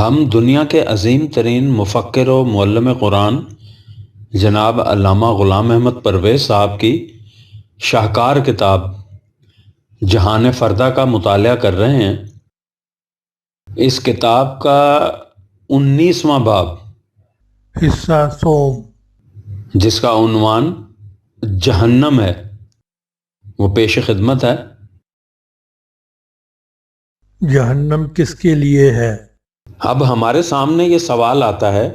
ہم دنیا کے عظیم ترین مفکر و معلم قرآن جناب علامہ غلام احمد پرویز صاحب کی شاہکار کتاب جہان فردہ کا مطالعہ کر رہے ہیں۔ اس کتاب کا 19واں باب حصہ سوم، جس کا عنوان جہنم ہے، وہ پیش خدمت ہے۔ جہنم کس کے لیے ہے؟ اب ہمارے سامنے یہ سوال آتا ہے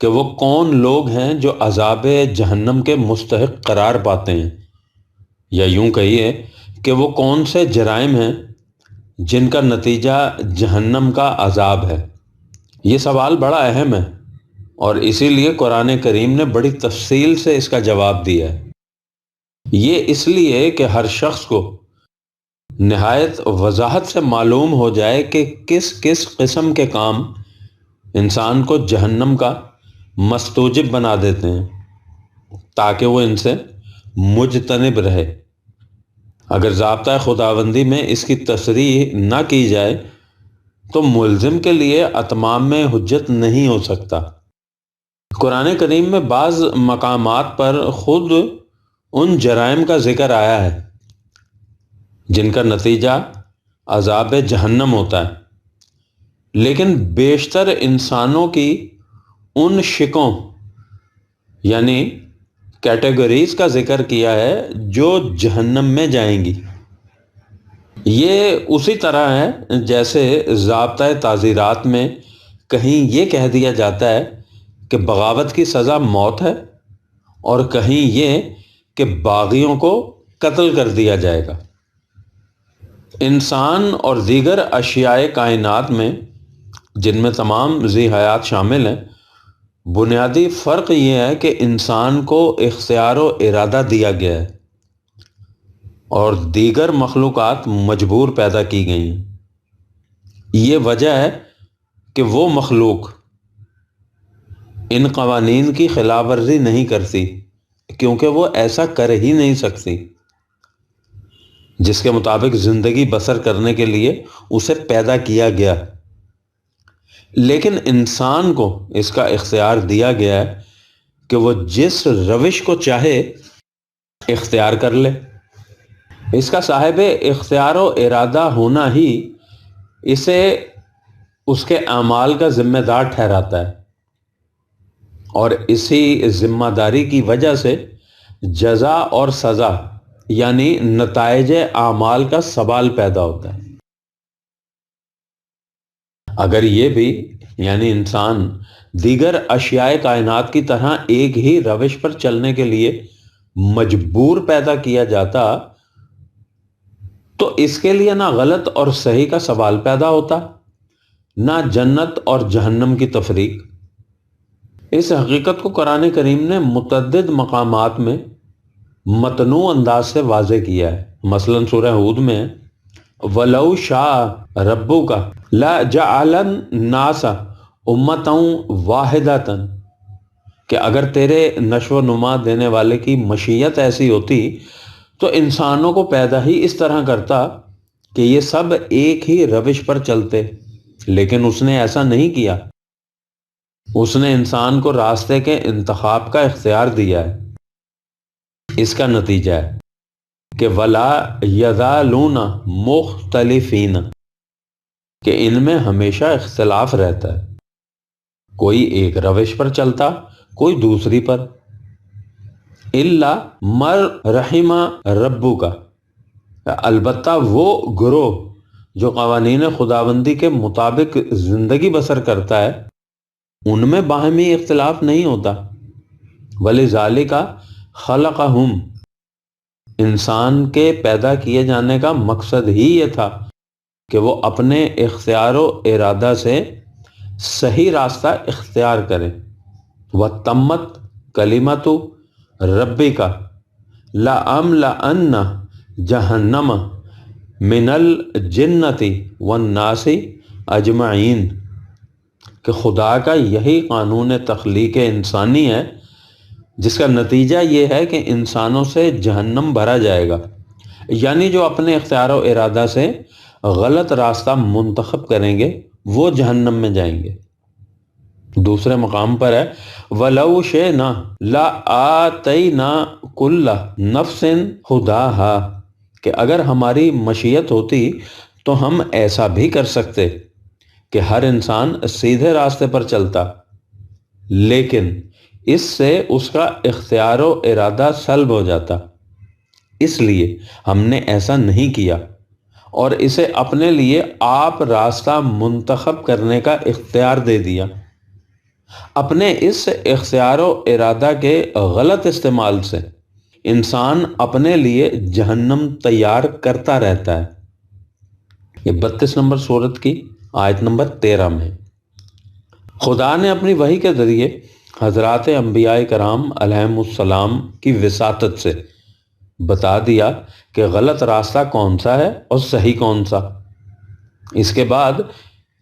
کہ وہ کون لوگ ہیں جو عذاب جہنم کے مستحق قرار پاتے ہیں، یا یوں کہیے کہ وہ کون سے جرائم ہیں جن کا نتیجہ جہنم کا عذاب ہے۔ یہ سوال بڑا اہم ہے اور اسی لیے قرآن کریم نے بڑی تفصیل سے اس کا جواب دیا ہے۔ یہ اس لیے کہ ہر شخص کو نہایت وضاحت سے معلوم ہو جائے کہ کس کس قسم کے کام انسان کو جہنم کا مستوجب بنا دیتے ہیں، تاکہ وہ ان سے مجتنب رہے۔ اگر ضابطۂ خداوندی میں اس کی تصریح نہ کی جائے تو ملزم کے لیے اتمام میں حجت نہیں ہو سکتا۔ قرآن کریم میں بعض مقامات پر خود ان جرائم کا ذکر آیا ہے جن کا نتیجہ عذاب جہنم ہوتا ہے، لیکن بیشتر انسانوں کی ان شکوں یعنی کیٹیگریز کا ذکر کیا ہے جو جہنم میں جائیں گی۔ یہ اسی طرح ہے جیسے ضابطۂ تعزیرات میں کہیں یہ کہہ دیا جاتا ہے کہ بغاوت کی سزا موت ہے، اور کہیں یہ کہ باغیوں کو قتل کر دیا جائے گا۔ انسان اور دیگر اشیاء کائنات میں، جن میں تمام ذی حیات شامل ہیں، بنیادی فرق یہ ہے کہ انسان کو اختیار و ارادہ دیا گیا ہے اور دیگر مخلوقات مجبور پیدا کی گئی ہیں۔ یہ وجہ ہے کہ وہ مخلوق ان قوانین کی خلاف ورزی نہیں کرتی، کیونکہ وہ ایسا کر ہی نہیں سکتی جس کے مطابق زندگی بسر کرنے کے لیے اسے پیدا کیا گیا۔ لیکن انسان کو اس کا اختیار دیا گیا ہے کہ وہ جس روش کو چاہے اختیار کر لے۔ اس کا صاحب اختیار و ارادہ ہونا ہی اسے اس کے اعمال کا ذمہ دار ٹھہراتا ہے، اور اسی ذمہ داری کی وجہ سے جزا اور سزا یعنی نتائج اعمال کا سوال پیدا ہوتا ہے۔ اگر یہ بھی یعنی انسان دیگر اشیاء کائنات کی طرح ایک ہی روش پر چلنے کے لیے مجبور پیدا کیا جاتا تو اس کے لیے نہ غلط اور صحیح کا سوال پیدا ہوتا، نہ جنت اور جہنم کی تفریق۔ اس حقیقت کو قرآن کریم نے متعدد مقامات میں متنوع انداز سے واضح کیا ہے۔ مثلا سورہ ہود میں وَلَوْ شَاءَ رَبُّكَ لَجَعَلَ النَّاسَ أُمَّةً وَاحِدَةً، کہ اگر تیرے نشو و نما دینے والے کی مشیت ایسی ہوتی تو انسانوں کو پیدا ہی اس طرح کرتا کہ یہ سب ایک ہی روش پر چلتے، لیکن اس نے ایسا نہیں کیا۔ اس نے انسان کو راستے کے انتخاب کا اختیار دیا ہے۔ اس کا نتیجہ ہے کہ وَلَا يَزَالُونَ مُخْتَلِفِينَ، کہ ان میں ہمیشہ اختلاف رہتا ہے، کوئی ایک روش پر چلتا، کوئی دوسری پر۔ إِلَّا مَن رَحِمَ رَبُّكَ، البتہ وہ گروہ جو قوانین خداوندی کے مطابق زندگی بسر کرتا ہے، ان میں باہمی اختلاف نہیں ہوتا۔ وَلِذَالِكَ خَلَقَهُمْ، انسان کے پیدا کیے جانے کا مقصد ہی یہ تھا کہ وہ اپنے اختیار و ارادہ سے صحیح راستہ اختیار کرے۔ وَتَمَّتْ كَلِمَةُ رَبِّكَ لَأَمْلَأَنَّ جَهَنَّمَ مِنَ الْجِنَّةِ وَالنَّاسِ أَجْمَعِينَ، کہ خدا کا یہی قانون تخلیق انسانی ہے جس کا نتیجہ یہ ہے کہ انسانوں سے جہنم بھرا جائے گا، یعنی جو اپنے اختیار و ارادہ سے غلط راستہ منتخب کریں گے وہ جہنم میں جائیں گے۔ دوسرے مقام پر ہے وَلَوْ شِئْنَا لَآتَيْنَا كُلَّ نَفْسٍ هُدَاهَا، کہ اگر ہماری مشیت ہوتی تو ہم ایسا بھی کر سکتے کہ ہر انسان سیدھے راستے پر چلتا، لیکن اس سے اس کا اختیار و ارادہ سلب ہو جاتا، اس لیے ہم نے ایسا نہیں کیا اور اسے اپنے لیے آپ راستہ منتخب کرنے کا اختیار دے دیا۔ اپنے اس اختیار و ارادہ کے غلط استعمال سے انسان اپنے لیے جہنم تیار کرتا رہتا ہے۔ یہ 32 نمبر سورت کی آیت نمبر 13 میں خدا نے اپنی وحی کے ذریعے حضرات انبیاء کرام علیہم السلام کی وساطت سے بتا دیا کہ غلط راستہ کون سا ہے اور صحیح کون سا۔ اس کے بعد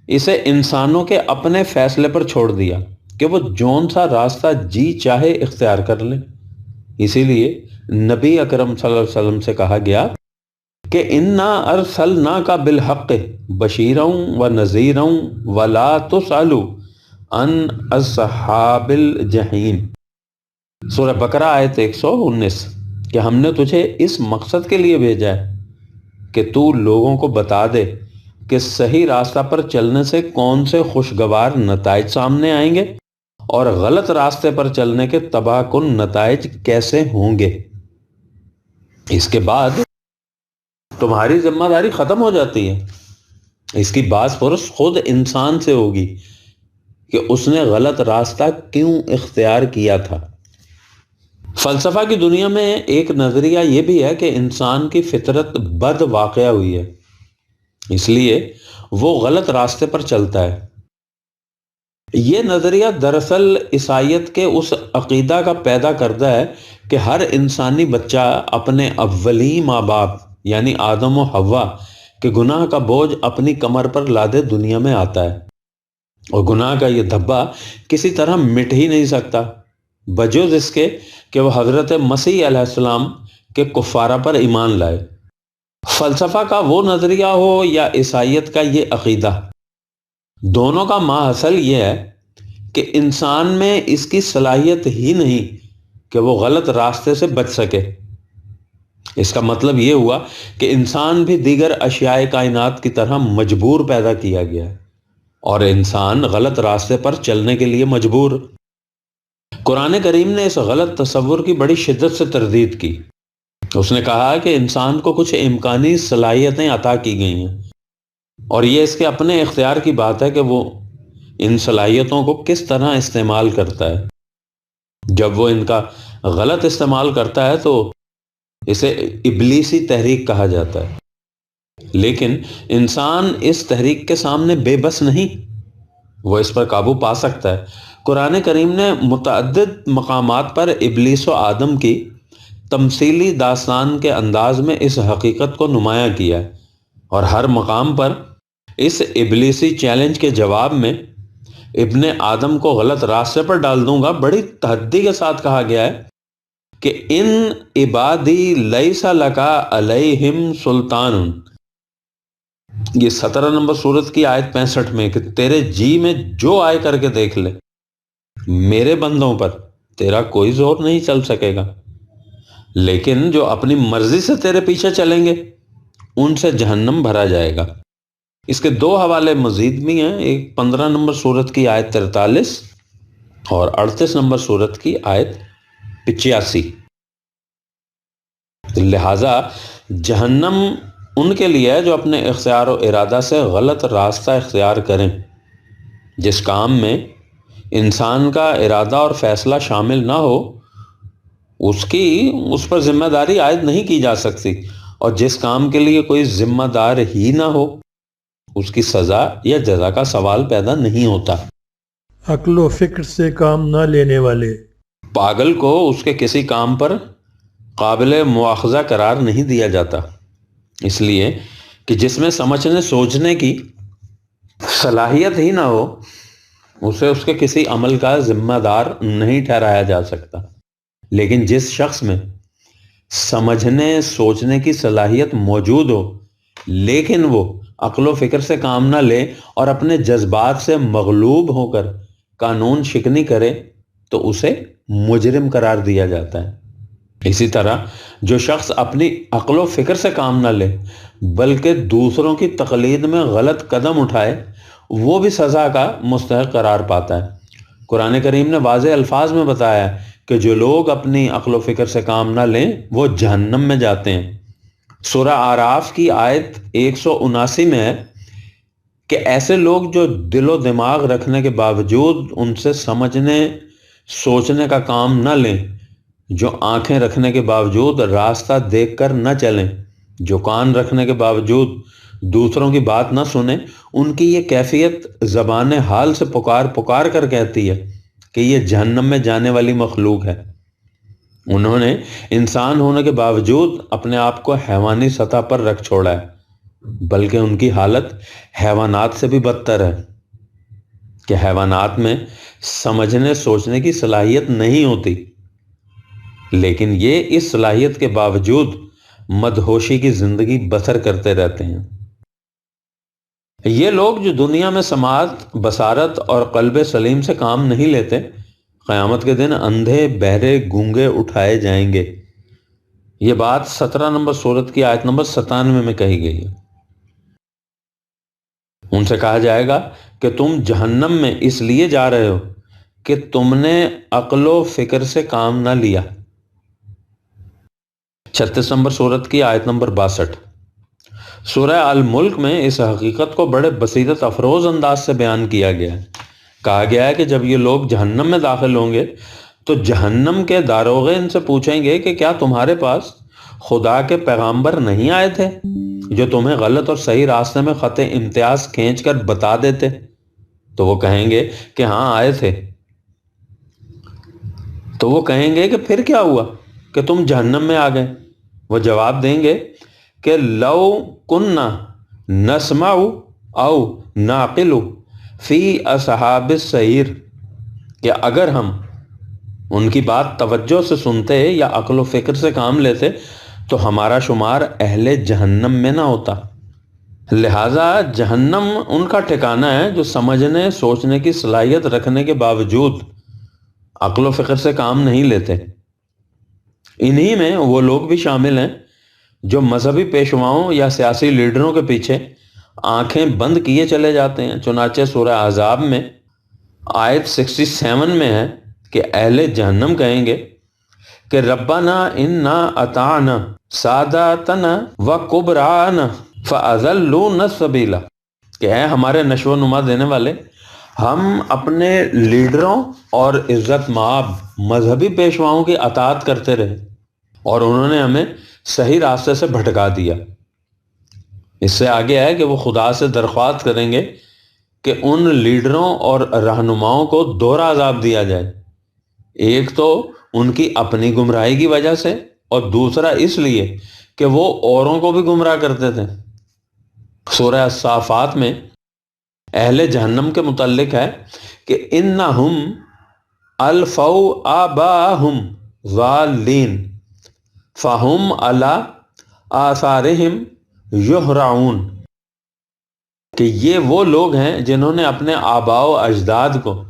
اسے انسانوں کے اپنے فیصلے پر چھوڑ دیا کہ وہ جون سا راستہ جی چاہے اختیار کر لیں۔ اسی لیے نبی اکرم صلی اللہ علیہ وسلم سے کہا گیا کہ انا ارسلناک بالحق بشیرا و نذیرا ولا تسأل عن اصحاب الجحیم، سورہ بقرہ آیت 119، کہ ہم نے تجھے اس مقصد کے لیے بھیجا ہے کہ تو لوگوں کو بتا دے کہ صحیح راستہ پر چلنے سے کون سے خوشگوار نتائج سامنے آئیں گے اور غلط راستے پر چلنے کے تباہ کن نتائج کیسے ہوں گے۔ اس کے بعد تمہاری ذمہ داری ختم ہو جاتی ہے۔ اس کی باز پرس خود انسان سے ہوگی کہ اس نے غلط راستہ کیوں اختیار کیا تھا۔ فلسفہ کی دنیا میں ایک نظریہ یہ بھی ہے کہ انسان کی فطرت بد واقع ہوئی ہے، اس لیے وہ غلط راستے پر چلتا ہے۔ یہ نظریہ دراصل عیسائیت کے اس عقیدہ کا پیدا کردہ ہے کہ ہر انسانی بچہ اپنے اولین ماں باپ یعنی آدم و حوا کے گناہ کا بوجھ اپنی کمر پر لادے دنیا میں آتا ہے، اور گناہ کا یہ دھبا کسی طرح مٹ ہی نہیں سکتا بجز اس کے کہ وہ حضرت مسیح علیہ السلام کے کفارہ پر ایمان لائے۔ فلسفہ کا وہ نظریہ ہو یا عیسائیت کا یہ عقیدہ، دونوں کا ماحصل یہ ہے کہ انسان میں اس کی صلاحیت ہی نہیں کہ وہ غلط راستے سے بچ سکے۔ اس کا مطلب یہ ہوا کہ انسان بھی دیگر اشیاء کائنات کی طرح مجبور پیدا کیا گیا ہے، اور انسان غلط راستے پر چلنے کے لیے مجبور۔ قرآن کریم نے اس غلط تصور کی بڑی شدت سے تردید کی۔ اس نے کہا کہ انسان کو کچھ امکانی صلاحیتیں عطا کی گئی ہیں، اور یہ اس کے اپنے اختیار کی بات ہے کہ وہ ان صلاحیتوں کو کس طرح استعمال کرتا ہے۔ جب وہ ان کا غلط استعمال کرتا ہے تو اسے ابلیسی تحریک کہا جاتا ہے، لیکن انسان اس تحریک کے سامنے بے بس نہیں، وہ اس پر قابو پا سکتا ہے۔ قرآن کریم نے متعدد مقامات پر ابلیس و آدم کی تمثیلی داستان کے انداز میں اس حقیقت کو نمایاں کیا ہے، اور ہر مقام پر اس ابلیسی چیلنج کے جواب میں ابن آدم کو غلط راستے پر ڈال دوں گا بڑی تحدی کے ساتھ کہا گیا ہے کہ ان عبادی لیس لکا علیہم سلطان، یہ 17 نمبر سورت کی آیت 65 میں، کہ تیرے جی میں جو آئے کر کے دیکھ لے، میرے بندوں پر تیرا کوئی زور نہیں چل سکے گا، لیکن جو اپنی مرضی سے تیرے پیچھے چلیں گے ان سے جہنم بھرا جائے گا۔ اس کے دو حوالے مزید بھی ہیں، ایک 15 نمبر سورت کی آیت 43 اور 38 نمبر سورت کی آیت 85۔ لہٰذا جہنم ان کے لیے ہے جو اپنے اختیار و ارادہ سے غلط راستہ اختیار کریں۔ جس کام میں انسان کا ارادہ اور فیصلہ شامل نہ ہو اس پر ذمہ داری عائد نہیں کی جا سکتی، اور جس کام کے لیے کوئی ذمہ دار ہی نہ ہو اس کی سزا یا جزا کا سوال پیدا نہیں ہوتا۔ عقل و فکر سے کام نہ لینے والے، پاگل کو اس کے کسی کام پر قابل مواخذہ قرار نہیں دیا جاتا، اس لیے کہ جس میں سمجھنے سوچنے کی صلاحیت ہی نہ ہو اسے اس کے کسی عمل کا ذمہ دار نہیں ٹھہرایا جا سکتا، لیکن جس شخص میں سمجھنے سوچنے کی صلاحیت موجود ہو لیکن وہ عقل و فکر سے کام نہ لے اور اپنے جذبات سے مغلوب ہو کر قانون شکنی کرے تو اسے مجرم قرار دیا جاتا ہے۔ اسی طرح جو شخص اپنی عقل و فکر سے کام نہ لے بلکہ دوسروں کی تقلید میں غلط قدم اٹھائے وہ بھی سزا کا مستحق قرار پاتا ہے۔ قرآن کریم نے واضح الفاظ میں بتایا ہے کہ جو لوگ اپنی عقل و فکر سے کام نہ لیں وہ جہنم میں جاتے ہیں۔ سورہ اعراف کی آیت 179 میں ہے کہ ایسے لوگ جو دل و دماغ رکھنے کے باوجود ان سے سمجھنے سوچنے کا کام نہ لیں، جو آنکھیں رکھنے کے باوجود راستہ دیکھ کر نہ چلیں، جو کان رکھنے کے باوجود دوسروں کی بات نہ سنیں، ان کی یہ کیفیت زبان حال سے پکار پکار کر کہتی ہے کہ یہ جہنم میں جانے والی مخلوق ہے۔ انہوں نے انسان ہونے کے باوجود اپنے آپ کو حیوانی سطح پر رکھ چھوڑا ہے، بلکہ ان کی حالت حیوانات سے بھی بدتر ہے کہ حیوانات میں سمجھنے سوچنے کی صلاحیت نہیں ہوتی، لیکن یہ اس صلاحیت کے باوجود مدہوشی کی زندگی بسر کرتے رہتے ہیں۔ یہ لوگ جو دنیا میں سماعت، بصارت اور قلب سلیم سے کام نہیں لیتے، قیامت کے دن اندھے، بہرے، گونگے اٹھائے جائیں گے۔ یہ بات 17 نمبر سورت کی آیت نمبر 97 میں کہی گئی ہے۔ ان سے کہا جائے گا کہ تم جہنم میں اس لیے جا رہے ہو کہ تم نے عقل و فکر سے کام نہ لیا۔ 36 نمبر سورت کی آیت نمبر 62۔ سورہ الملک میں اس حقیقت کو بڑے بصیرت افروز انداز سے بیان کیا گیا ہے۔ کہا گیا ہے کہ جب یہ لوگ جہنم میں داخل ہوں گے تو جہنم کے داروغے ان سے پوچھیں گے کہ کیا تمہارے پاس خدا کے پیغامبر نہیں آئے تھے جو تمہیں غلط اور صحیح راستے میں خط امتیاز کھینچ کر بتا دیتے؟ تو وہ کہیں گے کہ ہاں آئے تھے۔ تو وہ کہیں گے کہ پھر کیا ہوا کہ تم جہنم میں آ گئے؟ وہ جواب دیں گے کہ لو کننا نسمع او نعقل فی اصحاب السعیر، کہ اگر ہم ان کی بات توجہ سے سنتے یا عقل و فکر سے کام لیتے تو ہمارا شمار اہل جہنم میں نہ ہوتا۔ لہٰذا جہنم ان کا ٹھکانہ ہے جو سمجھنے سوچنے کی صلاحیت رکھنے کے باوجود عقل و فکر سے کام نہیں لیتے۔ انہی میں وہ لوگ بھی شامل ہیں جو مذہبی پیشواؤں یا سیاسی لیڈروں کے پیچھے آنکھیں بند کیے چلے جاتے ہیں۔ چنانچہ سورہ احزاب میں آیت 67 میں ہے کہ اہل جہنم کہیں گے کہ ربنا انا اطعنا ساداتنا و کبرانا فاضلونا السبیل، کہ اے ہمارے نشو و نما دینے والے، ہم اپنے لیڈروں اور عزت مآب مذہبی پیشواؤں کی اطاعت کرتے رہے اور انہوں نے ہمیں صحیح راستے سے بھٹکا دیا۔ اس سے آگے ہے کہ وہ خدا سے درخواست کریں گے کہ ان لیڈروں اور رہنماؤں کو دوہرا عذاب دیا جائے، ایک تو ان کی اپنی گمراہی کی وجہ سے اور دوسرا اس لیے کہ وہ اوروں کو بھی گمراہ کرتے تھے۔ سورہ الصافات میں اہل جہنم کے متعلق ہے کہ انہم الفوا آباہم ضالین فہم علی آثارہم یہرعون، کہ یہ وہ لوگ ہیں جنہوں نے اپنے آباء و اجداد کو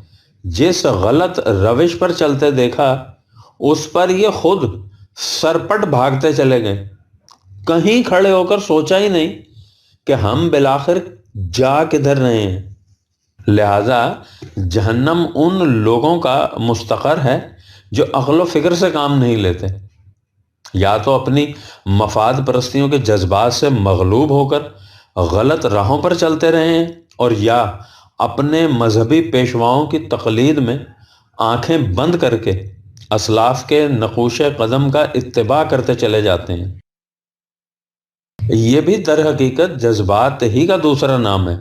جس غلط روش پر چلتے دیکھا اس پر یہ خود سرپٹ بھاگتے چلے گئے، کہیں کھڑے ہو کر سوچا ہی نہیں کہ ہم بالآخر جا کدھر رہے ہیں۔ لہذا جہنم ان لوگوں کا مستقر ہے جو عقل و فکر سے کام نہیں لیتے، یا تو اپنی مفاد پرستیوں کے جذبات سے مغلوب ہو کر غلط راہوں پر چلتے رہے ہیں، اور یا اپنے مذہبی پیشواؤں کی تقلید میں آنکھیں بند کر کے اسلاف کے نقوش قدم کا اتباع کرتے چلے جاتے ہیں۔ یہ بھی در حقیقت جذبات ہی کا دوسرا نام ہے،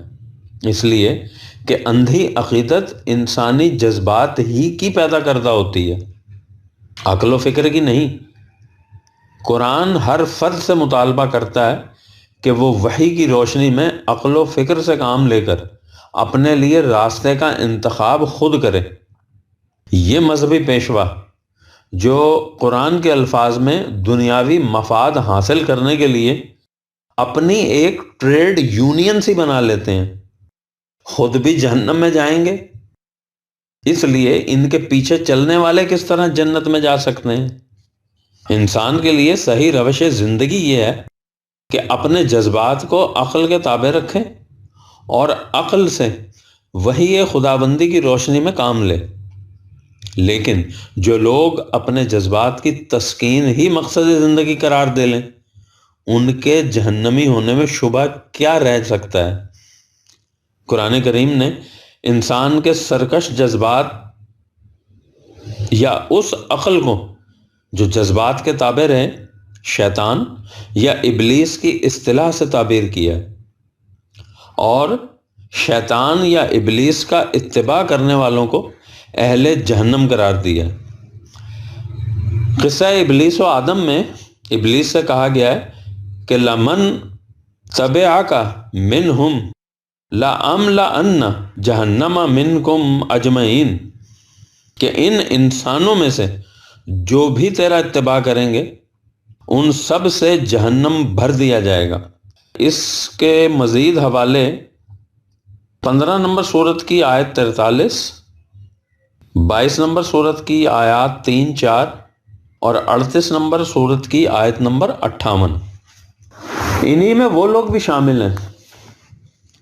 اس لیے کہ اندھی عقیدت انسانی جذبات ہی کی پیدا کردہ ہوتی ہے، عقل و فکر کی نہیں۔ قرآن ہر فرد سے مطالبہ کرتا ہے کہ وہ وحی کی روشنی میں عقل و فکر سے کام لے کر اپنے لیے راستے کا انتخاب خود کرے۔ یہ مذہبی پیشوا جو قرآن کے الفاظ میں دنیاوی مفاد حاصل کرنے کے لیے اپنی ایک ٹریڈ یونین سی بنا لیتے ہیں، خود بھی جہنم میں جائیں گے، اس لیے ان کے پیچھے چلنے والے کس طرح جنت میں جا سکتے ہیں؟ انسان کے لیے صحیح روش زندگی یہ ہے کہ اپنے جذبات کو عقل کے تابع رکھے اور عقل سے وحی خداوندی کی روشنی میں کام لے۔ لیکن جو لوگ اپنے جذبات کی تسکین ہی مقصد زندگی قرار دے لیں، ان کے جہنمی ہونے میں شبہ کیا رہ سکتا ہے؟ قرآن کریم نے انسان کے سرکش جذبات یا اس عقل کو جو جذبات کے تابع رہے شیطان یا ابلیس کی اصطلاح سے تعبیر کیا ہے، اور شیطان یا ابلیس کا اتباع کرنے والوں کو اہل جہنم قرار دیا ہے۔ قصہ ابلیس و آدم میں ابلیس سے کہا گیا ہے کہ لمن تبعک منہم لأملأن جہنم منکم اجمعین، کہ ان انسانوں میں سے جو بھی تیرا اتباع کریں گے ان سب سے جہنم بھر دیا جائے گا۔ اس کے مزید حوالے 15 نمبر سورت کی آیت 43، 22 نمبر سورت کی آیات 3، 4 اور 38 نمبر سورت کی آیت نمبر 58۔ انہی میں وہ لوگ بھی شامل ہیں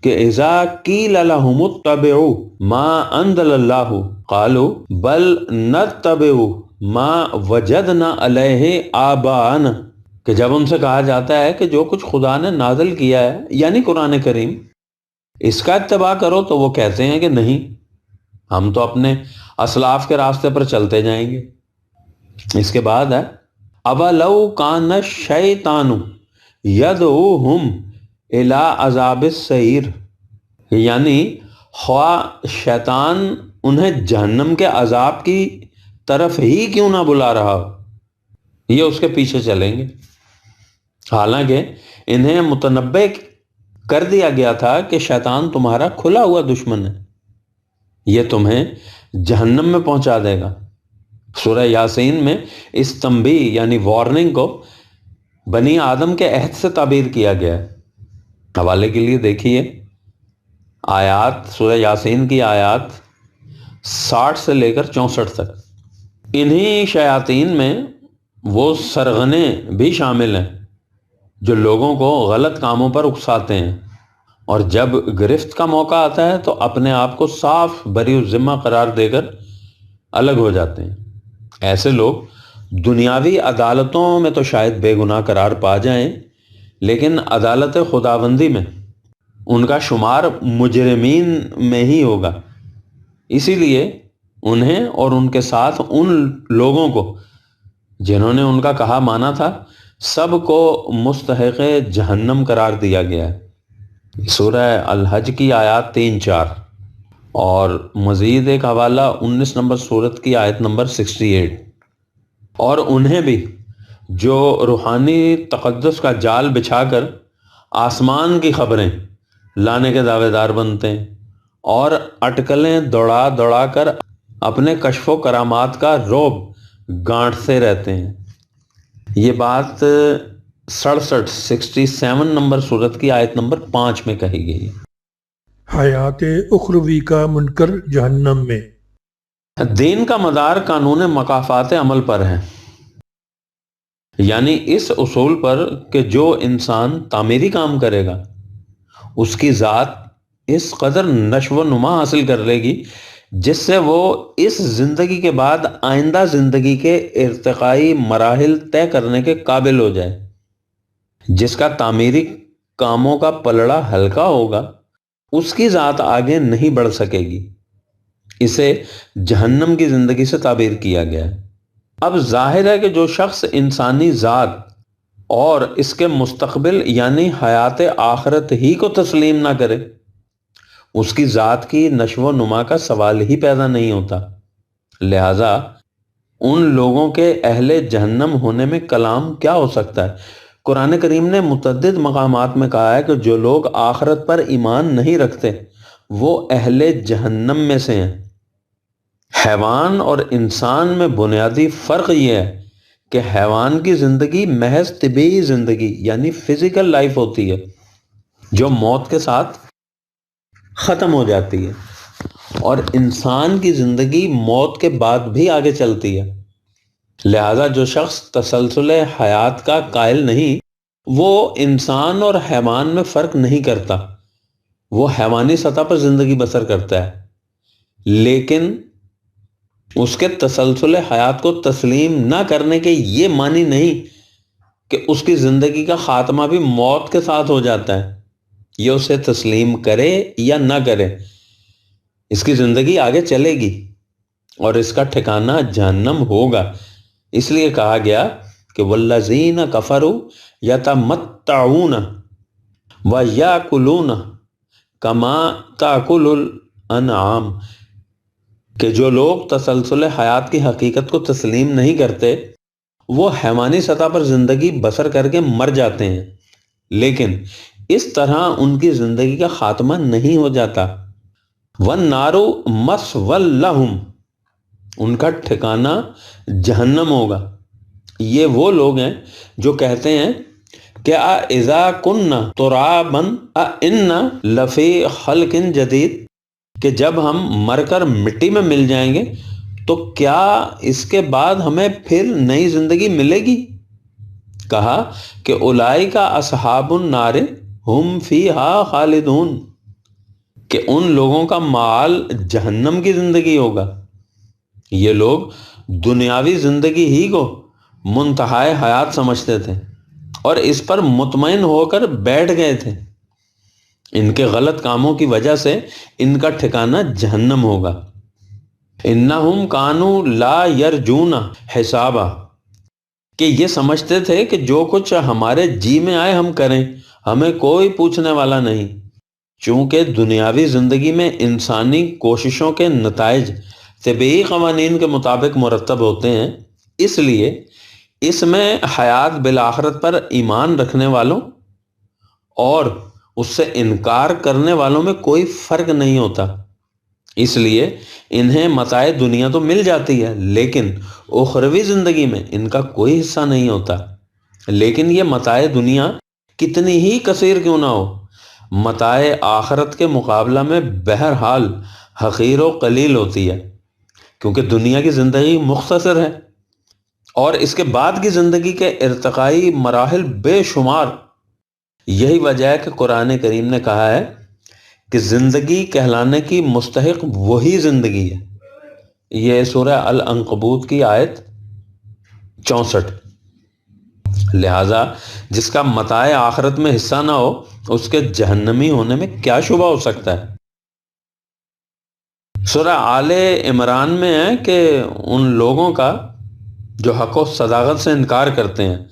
کہ اذا قیل لهم اتبعوا ما انزل اللہ قالوا بل نتبع ما وجدنا علیہ آباءنا، کہ جب ان سے کہا جاتا ہے کہ جو کچھ خدا نے نازل کیا ہے یعنی قرآن کریم، اس کا اتباع کرو، تو وہ کہتے ہیں کہ نہیں، ہم تو اپنے اسلاف کے راستے پر چلتے جائیں گے۔ اس کے بعد ہے اَوَلَوْ كَانَ الشَّيْطَانُ يَدْعُوهُمْ إِلَىٰ عَذَابِ السَّعِيرِ، یعنی خواہ شیطان انہیں جہنم کے عذاب کی طرف ہی کیوں نہ بلا رہا ہو، یہ اس کے پیچھے چلیں گے، حالانکہ انہیں متنبع کر دیا گیا تھا کہ شیطان تمہارا کھلا ہوا دشمن ہے، یہ تمہیں جہنم میں پہنچا دے گا۔ سورہ یاسین میں اس تنبیہ یعنی وارننگ کو بنی آدم کے عہد سے تعبیر کیا گیا ہے۔ حوالے کے لیے دیکھیے آیات، سورہ یاسین کی آیات 60 سے لے کر 64 تک۔ انہی شیاطین میں وہ سرغنے بھی شامل ہیں جو لوگوں کو غلط کاموں پر اکساتے ہیں، اور جب گرفت کا موقع آتا ہے تو اپنے آپ کو صاف بری الذمہ قرار دے کر الگ ہو جاتے ہیں۔ ایسے لوگ دنیاوی عدالتوں میں تو شاید بے گناہ قرار پا جائیں، لیکن عدالت خداوندی میں ان کا شمار مجرمین میں ہی ہوگا۔ اسی لیے انہیں اور ان کے ساتھ ان لوگوں کو جنہوں نے ان کا کہا مانا تھا، سب کو مستحق جہنم قرار دیا گیا ہے۔ سورہ الحج کی آیات 3، 4 اور مزید ایک حوالہ 19 نمبر سورت کی آیت نمبر 68۔ اور انہیں بھی جو روحانی تقدس کا جال بچھا کر آسمان کی خبریں لانے کے دعوے دار بنتے ہیں اور اٹکلیں دوڑا دوڑا کر اپنے کشف و کرامات کا رعب گانٹتے رہتے ہیں۔ یہ بات 67 نمبر سورت کی آیت نمبر 5 میں کہی گئی ہے۔ حیات اخروی کا منکر جہنم میں۔ دین کا مدار قانون مکافات عمل پر ہے، یعنی اس اصول پر کہ جو انسان تعمیری کام کرے گا اس کی ذات اس قدر نشو و نما حاصل کر لے گی جس سے وہ اس زندگی کے بعد آئندہ زندگی کے ارتقائی مراحل طے کرنے کے قابل ہو جائے۔ جس کا تعمیری کاموں کا پلڑا ہلکا ہوگا اس کی ذات آگے نہیں بڑھ سکے گی۔ اسے جہنم کی زندگی سے تعبیر کیا گیا ہے۔ اب ظاہر ہے کہ جو شخص انسانی ذات اور اس کے مستقبل یعنی حیات آخرت ہی کو تسلیم نہ کرے، اس کی ذات کی نشو و نما کا سوال ہی پیدا نہیں ہوتا۔ لہذا ان لوگوں کے اہل جہنم ہونے میں کلام کیا ہو سکتا ہے؟ قرآن کریم نے متعدد مقامات میں کہا ہے کہ جو لوگ آخرت پر ایمان نہیں رکھتے وہ اہل جہنم میں سے ہیں۔ حیوان اور انسان میں بنیادی فرق یہ ہے کہ حیوان کی زندگی محض طبعی زندگی یعنی فزیکل لائف ہوتی ہے جو موت کے ساتھ ختم ہو جاتی ہے، اور انسان کی زندگی موت کے بعد بھی آگے چلتی ہے۔ لہذا جو شخص تسلسل حیات کا قائل نہیں، وہ انسان اور حیوان میں فرق نہیں کرتا، وہ حیوانی سطح پر زندگی بسر کرتا ہے، لیکن اس کے تسلسل حیات کو تسلیم نہ کرنے کے یہ معنی نہیں کہ اس کی زندگی کا خاتمہ بھی موت کے ساتھ ہو جاتا ہے۔ یہ اسے تسلیم کرے یا نہ کرے، اس کی زندگی آگے چلے گی اور اس کا ٹھکانہ جہنم ہوگا۔ اس لیے کہا گیا کہ والذین کفروا یتمتعون ویاکلون کما تاکل الانعام، کہ جو لوگ تسلسل حیات کی حقیقت کو تسلیم نہیں کرتے وہ حیوانی سطح پر زندگی بسر کر کے مر جاتے ہیں، لیکن اس طرح ان کی زندگی کا خاتمہ نہیں ہو جاتا۔ وَالنَّارُ مَثْوًى لَهُمْ، ان کا ٹھکانہ جہنم ہوگا۔ یہ وہ لوگ ہیں جو کہتے ہیں کہ اذا كنا ترابا انا لفی خلق جدید، کہ جب ہم مر کر مٹی میں مل جائیں گے تو کیا اس کے بعد ہمیں پھر نئی زندگی ملے گی؟ کہا کہ اولئک اصحاب النار ہم فیہا خالدون، کہ ان لوگوں کا مآل جہنم کی زندگی ہوگا۔ یہ لوگ دنیاوی زندگی ہی کو منتہائے حیات سمجھتے تھے اور اس پر مطمئن ہو کر بیٹھ گئے تھے۔ ان کے غلط کاموں کی وجہ سے ان کا ٹھکانہ جہنم ہوگا۔ انہم کانوا لا یرجون حسابا، کہ یہ سمجھتے تھے کہ جو کچھ ہمارے جی میں آئے ہم کریں، ہمیں کوئی پوچھنے والا نہیں۔ چونکہ دنیاوی زندگی میں انسانی کوششوں کے نتائج طبعی قوانین کے مطابق مرتب ہوتے ہیں، اس لیے اس میں حیات بالآخرت پر ایمان رکھنے والوں اور اس سے انکار کرنے والوں میں کوئی فرق نہیں ہوتا۔ اس لیے انہیں متاع دنیا تو مل جاتی ہے لیکن اخروی زندگی میں ان کا کوئی حصہ نہیں ہوتا۔ لیکن یہ متاع دنیا کتنی ہی کثیر کیوں نہ ہو، متاع آخرت کے مقابلہ میں بہرحال حقیر و قلیل ہوتی ہے، کیونکہ دنیا کی زندگی مختصر ہے اور اس کے بعد کی زندگی کے ارتقائی مراحل بے شمار۔ یہی وجہ ہے کہ قرآن کریم نے کہا ہے کہ زندگی کہلانے کی مستحق وہی زندگی ہے۔ یہ سورہ العنکبوت کی آیت 64۔ لہذا جس کا متاع آخرت میں حصہ نہ ہو اس کے جہنمی ہونے میں کیا شبہ ہو سکتا ہے؟ سورہ آل عمران میں ہے کہ ان لوگوں کا جو حق و صداقت سے انکار کرتے ہیں،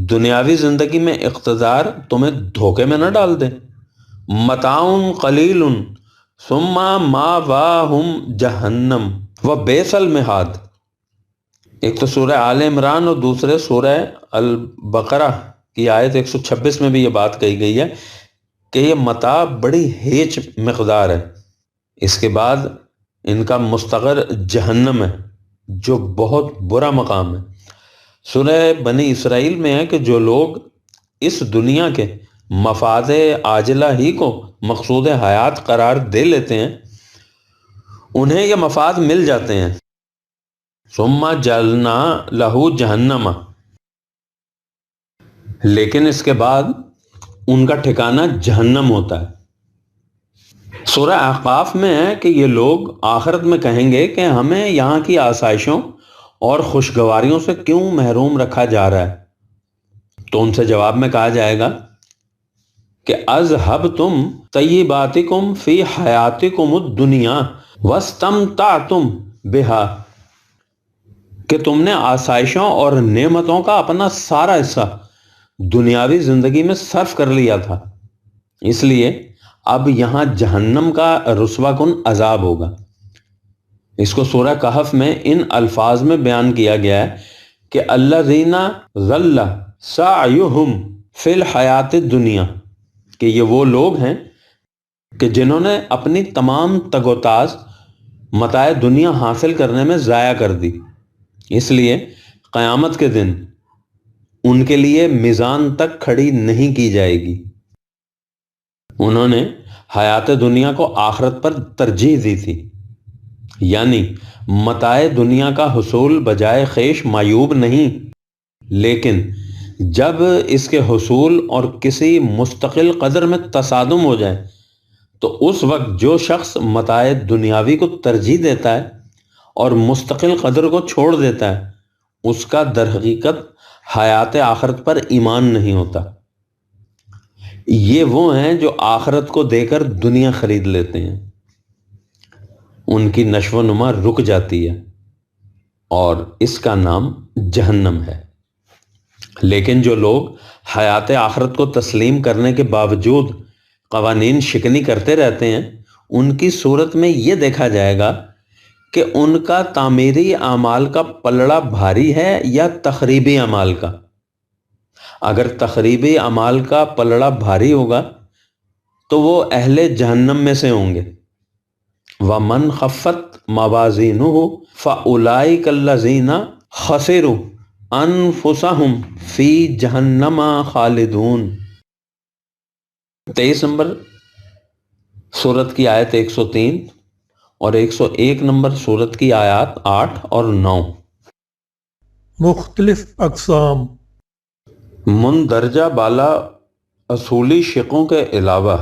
دنیاوی زندگی میں اقتدار تمہیں دھوکے میں نہ ڈال دے۔ متاع قلیل ثم ماواہم جہنم وبئس المہاد۔ ایک تو سورہ آل عمران اور دوسرے سورہ البقرہ کی آیت 126 میں بھی یہ بات کہی گئی ہے کہ یہ متاع بڑی ہیچ مقدار ہے، اس کے بعد ان کا مستقر جہنم ہے جو بہت برا مقام ہے۔ سورہ بنی اسرائیل میں ہے کہ جو لوگ اس دنیا کے مفاد عاجلہ ہی کو مقصود حیات قرار دے لیتے ہیں انہیں یہ مفاد مل جاتے ہیں۔ ثم جعلنا لہ جہنم، لیکن اس کے بعد ان کا ٹھکانہ جہنم ہوتا ہے۔ سورہ احقاف میں ہے کہ یہ لوگ آخرت میں کہیں گے کہ ہمیں یہاں کی آسائشوں اور خوشگواریوں سے کیوں محروم رکھا جا رہا ہے؟ تو ان سے جواب میں کہا جائے گا کہ اذھبتم طیباتکم فی حیاتکم الدنیا واستمتعتم بہا، کہ تم نے آسائشوں اور نعمتوں کا اپنا سارا حصہ دنیاوی زندگی میں صرف کر لیا تھا، اس لیے اب یہاں جہنم کا رسوا کن عذاب ہوگا۔ اس کو سورہ کہف میں ان الفاظ میں بیان کیا گیا ہے کہ الذین ضل سعیہم فی الحیات الدنیا، کہ یہ وہ لوگ ہیں کہ جنہوں نے اپنی تمام تگ و تاز متاع دنیا حاصل کرنے میں ضائع کر دی، اس لیے قیامت کے دن ان کے لیے میزان تک کھڑی نہیں کی جائے گی۔ انہوں نے حیات دنیا کو آخرت پر ترجیح دی تھی، یعنی متاع دنیا کا حصول بجائے خیش معیوب نہیں، لیکن جب اس کے حصول اور کسی مستقل قدر میں تصادم ہو جائے تو اس وقت جو شخص متاع دنیاوی کو ترجیح دیتا ہے اور مستقل قدر کو چھوڑ دیتا ہے، اس کا در حقیقت حیات آخرت پر ایمان نہیں ہوتا۔ یہ وہ ہیں جو آخرت کو دے کر دنیا خرید لیتے ہیں، ان کی نشو و نما رک جاتی ہے اور اس کا نام جہنم ہے۔ لیکن جو لوگ حیات آخرت کو تسلیم کرنے کے باوجود قوانین شکنی کرتے رہتے ہیں، ان کی صورت میں یہ دیکھا جائے گا کہ ان کا تعمیری اعمال کا پلڑا بھاری ہے یا تخریبی اعمال کا۔ اگر تخریبی اعمال کا پلڑا بھاری ہوگا تو وہ اہل جہنم میں سے ہوں گے۔ وَمَنْ خَفَّتْ مَوَازِينُهُ فَأُولَئِكَ الَّذِينَ خَسِرُوا أَنفُسَهُمْ فِي جَهَنَّمَ خَالِدُونَ۔ 23 نمبر سورت کی آیت 103 اور 101 نمبر سورت کی آیات 8 اور 9۔ مختلف اقسام۔ مندرجہ بالا اصولی شقوں کے علاوہ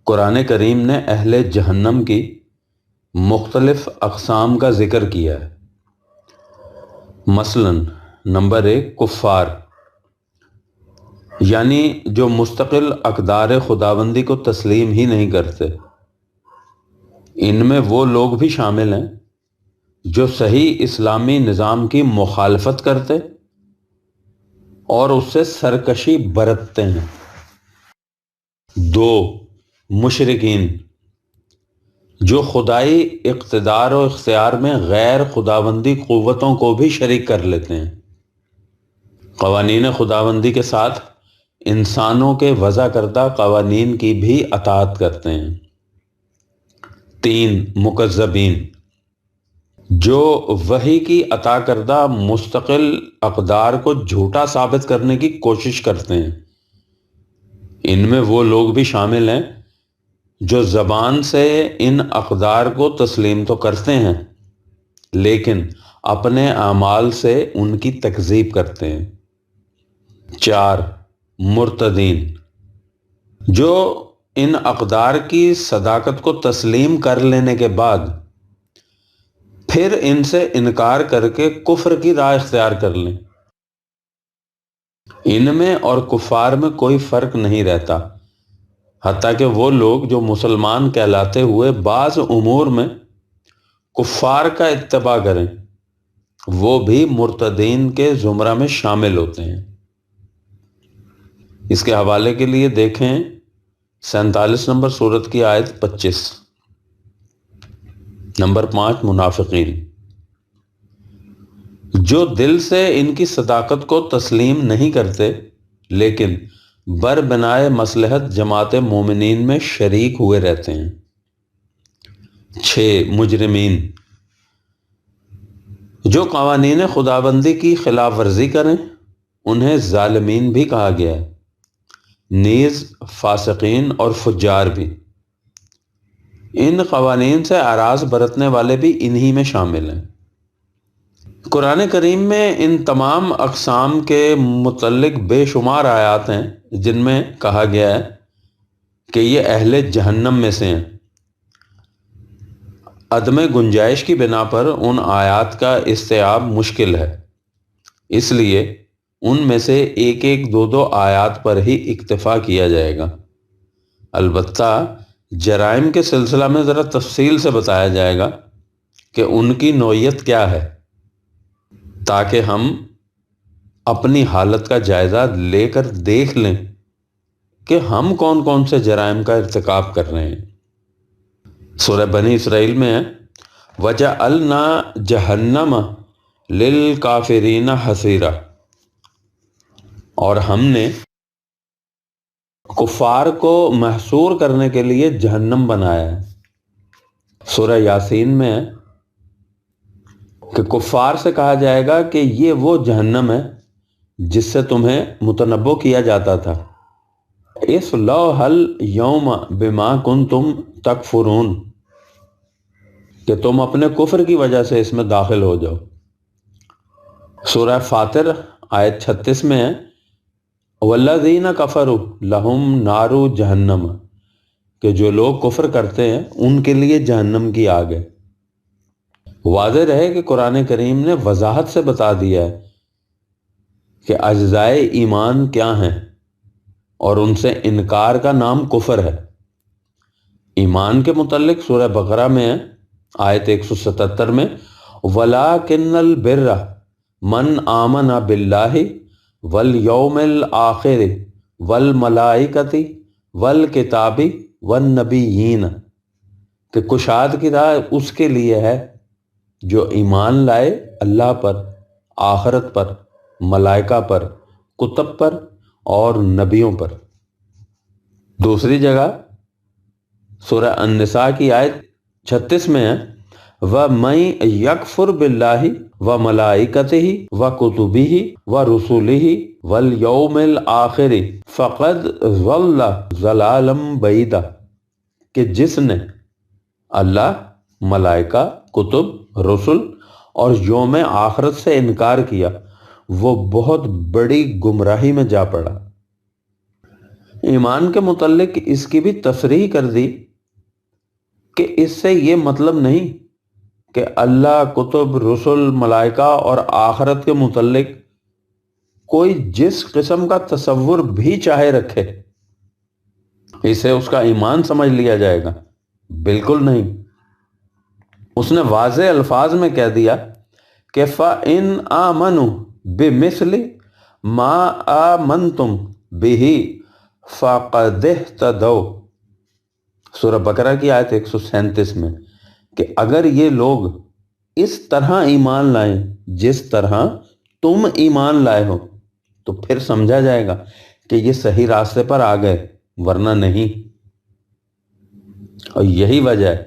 قرآن کریم نے اہل جہنم کی مختلف اقسام کا ذکر کیا ہے۔ مثلا نمبر 1، کفار، یعنی جو مستقل اقدار خداوندی کو تسلیم ہی نہیں کرتے۔ ان میں وہ لوگ بھی شامل ہیں جو صحیح اسلامی نظام کی مخالفت کرتے اور اس سے سرکشی برتتے ہیں۔ 2، مشرکین، جو خدائی اقتدار و اختیار میں غیر خداوندی قوتوں کو بھی شریک کر لیتے ہیں، قوانین خداوندی کے ساتھ انسانوں کے وضع کردہ قوانین کی بھی اطاعت کرتے ہیں۔ 3، مکذبین، جو وحی کی عطا کردہ مستقل اقدار کو جھوٹا ثابت کرنے کی کوشش کرتے ہیں۔ ان میں وہ لوگ بھی شامل ہیں جو زبان سے ان اقدار کو تسلیم تو کرتے ہیں لیکن اپنے اعمال سے ان کی تکذیب کرتے ہیں۔ 4، مرتدین، جو ان اقدار کی صداقت کو تسلیم کر لینے کے بعد پھر ان سے انکار کر کے کفر کی راہ اختیار کر لیں۔ ان میں اور کفار میں کوئی فرق نہیں رہتا، حتیٰ کہ وہ لوگ جو مسلمان کہلاتے ہوئے بعض امور میں کفار کا اتباع کریں وہ بھی مرتدین کے زمرہ میں شامل ہوتے ہیں۔ اس کے حوالے کے لیے دیکھیں 47 نمبر سورت کی آیت 25۔ نمبر 5، منافقین، جو دل سے ان کی صداقت کو تسلیم نہیں کرتے لیکن بر بنائے مصلحت جماعت مومنین میں شریک ہوئے رہتے ہیں۔ 6، مجرمین، جو قوانین خداوندی کی خلاف ورزی کریں انہیں ظالمین بھی کہا گیا ہے، نیز فاسقین اور فجار بھی۔ ان قوانین سے اعراض برتنے والے بھی انہی میں شامل ہیں۔ قرآن کریم میں ان تمام اقسام کے متعلق بے شمار آیات ہیں جن میں کہا گیا ہے کہ یہ اہل جہنم میں سے ہیں۔ عدم گنجائش کی بنا پر ان آیات کا استیعاب مشکل ہے، اس لیے ان میں سے ایک ایک دو آیات پر ہی اکتفا کیا جائے گا۔ البتہ جرائم کے سلسلہ میں ذرا تفصیل سے بتایا جائے گا کہ ان کی نوعیت کیا ہے تاکہ ہم اپنی حالت کا جائزہ لے کر دیکھ لیں کہ ہم کون کون سے جرائم کا ارتکاب کر رہے ہیں۔ سورہ بنی اسرائیل میں ہے وَجَعَلْنَا جَهَنَّمَ لِلْكَافِرِينَ حَصِيرًا، اور ہم نے کفار کو محصور کرنے کے لیے جہنم بنایا ہے۔ سورہ یاسین میں ہے کہ کفار سے کہا جائے گا کہ یہ وہ جہنم ہے جس سے تمہیں متنبع کیا جاتا تھا، اصلوہل یوم بما کنتم تکفرون، کہ تم اپنے کفر کی وجہ سے اس میں داخل ہو جاؤ۔ سورہ فاطر آیت 36 میں ہے والذین کفروا لہم نار جہنم، کہ جو لوگ کفر کرتے ہیں ان کے لیے جہنم کی آگ ہے۔ واضح رہے کہ قرآن کریم نے وضاحت سے بتا دیا ہے کہ اجزائے ایمان کیا ہیں، اور ان سے انکار کا نام کفر ہے۔ ایمان کے متعلق سورہ بقرہ میں ہے آیت 177 میں وَلَٰكِنَّ الْبِرَّ مَنْ آمَنَ بِاللَّهِ وَالْيَوْمِ الْآخِرِ وَالْمَلَائِكَةِ وَالْكِتَابِ وَالنَّبِيِّينَ، کہ کشاد کی راہ اس کے لیے ہے جو ایمان لائے اللہ پر، آخرت پر، ملائکہ پر، کتب پر اور نبیوں پر۔ دوسری جگہ سورہ النساء کی آیت 36 میں ہے وَمَن يَكْفُرْ بِاللَّهِ وَمَلَائِكَتِهِ وَكُتُبِهِ وَرُسُلِهِ وَالْيَوْمِ الْآخِرِ فَقَدْ ضَلَّ ضَلَالًا بَعِيدًا، کہ جس نے اللہ، ملائکہ، کتب، رسل اور یوم آخرت سے انکار کیا وہ بہت بڑی گمراہی میں جا پڑا۔ ایمان کے متعلق اس کی بھی تصریح کر دی کہ اس سے یہ مطلب نہیں کہ اللہ، کتب، رسل، ملائکہ اور آخرت کے متعلق کوئی جس قسم کا تصور بھی چاہے رکھے اسے اس کا ایمان سمجھ لیا جائے گا، بالکل نہیں۔ اس نے واضح الفاظ میں کہہ دیا کہ فَإِنْ آمَنُوا بِمِثْلِ مَا آمَنْتُمْ بِهِ فَقَدِ اهْتَدَوْا، سورہ بقرہ کی آیت 137 میں، کہ اگر یہ لوگ اس طرح ایمان لائیں جس طرح تم ایمان لائے ہو تو پھر سمجھا جائے گا کہ یہ صحیح راستے پر آ گئے، ورنہ نہیں۔ اور یہی وجہ ہے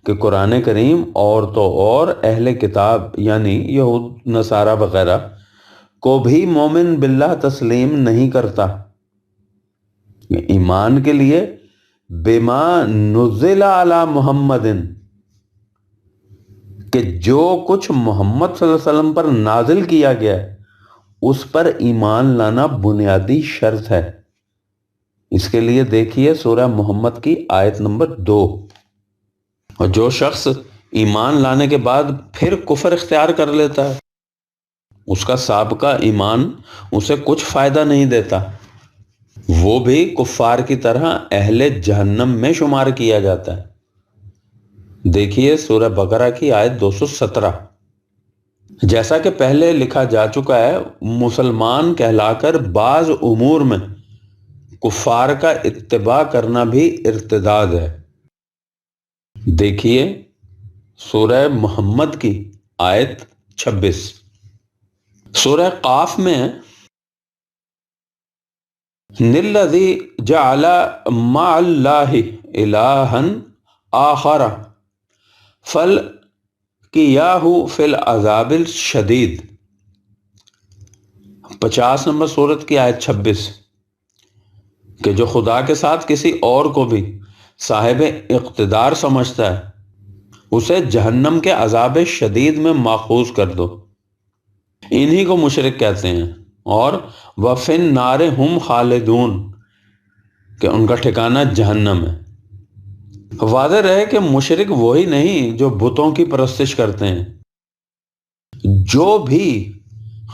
کہ قرآن کریم اور تو اور اہل کتاب یعنی یہود، نصارہ وغیرہ کو بھی مومن باللہ تسلیم نہیں کرتا۔ ایمان کے لیے بما نزل علی محمد، کہ جو کچھ محمد صلی اللہ علیہ وسلم پر نازل کیا گیا ہے اس پر ایمان لانا بنیادی شرط ہے۔ اس کے لیے دیکھیے سورہ محمد کی آیت نمبر 2۔ اور جو شخص ایمان لانے کے بعد پھر کفر اختیار کر لیتا ہے اس کا سابقہ ایمان اسے کچھ فائدہ نہیں دیتا، وہ بھی کفار کی طرح اہل جہنم میں شمار کیا جاتا ہے۔ دیکھیے سورہ بقرہ کی آیت 217۔ جیسا کہ پہلے لکھا جا چکا ہے، مسلمان کہلا کر بعض امور میں کفار کا اتباع کرنا بھی ارتداد ہے۔ دیکھیے سورہ محمد کی آیت 26۔ سورہ قاف میں الذی جعل مع اللہ الہا آخر فالقیاہ فی العذاب الشدید، 50 نمبر سورت کی آیت 26، کہ جو خدا کے ساتھ کسی اور کو بھی صاحب اقتدار سمجھتا ہے اسے جہنم کے عذاب شدید میں ماخوذ کر دو۔ انہی کو مشرک کہتے ہیں، اور وَفِي النَّارِ هُمْ خَالِدُونَ، کہ ان کا ٹھکانہ جہنم ہے۔ واضح رہے کہ مشرک وہی نہیں جو بتوں کی پرستش کرتے ہیں۔ جو بھی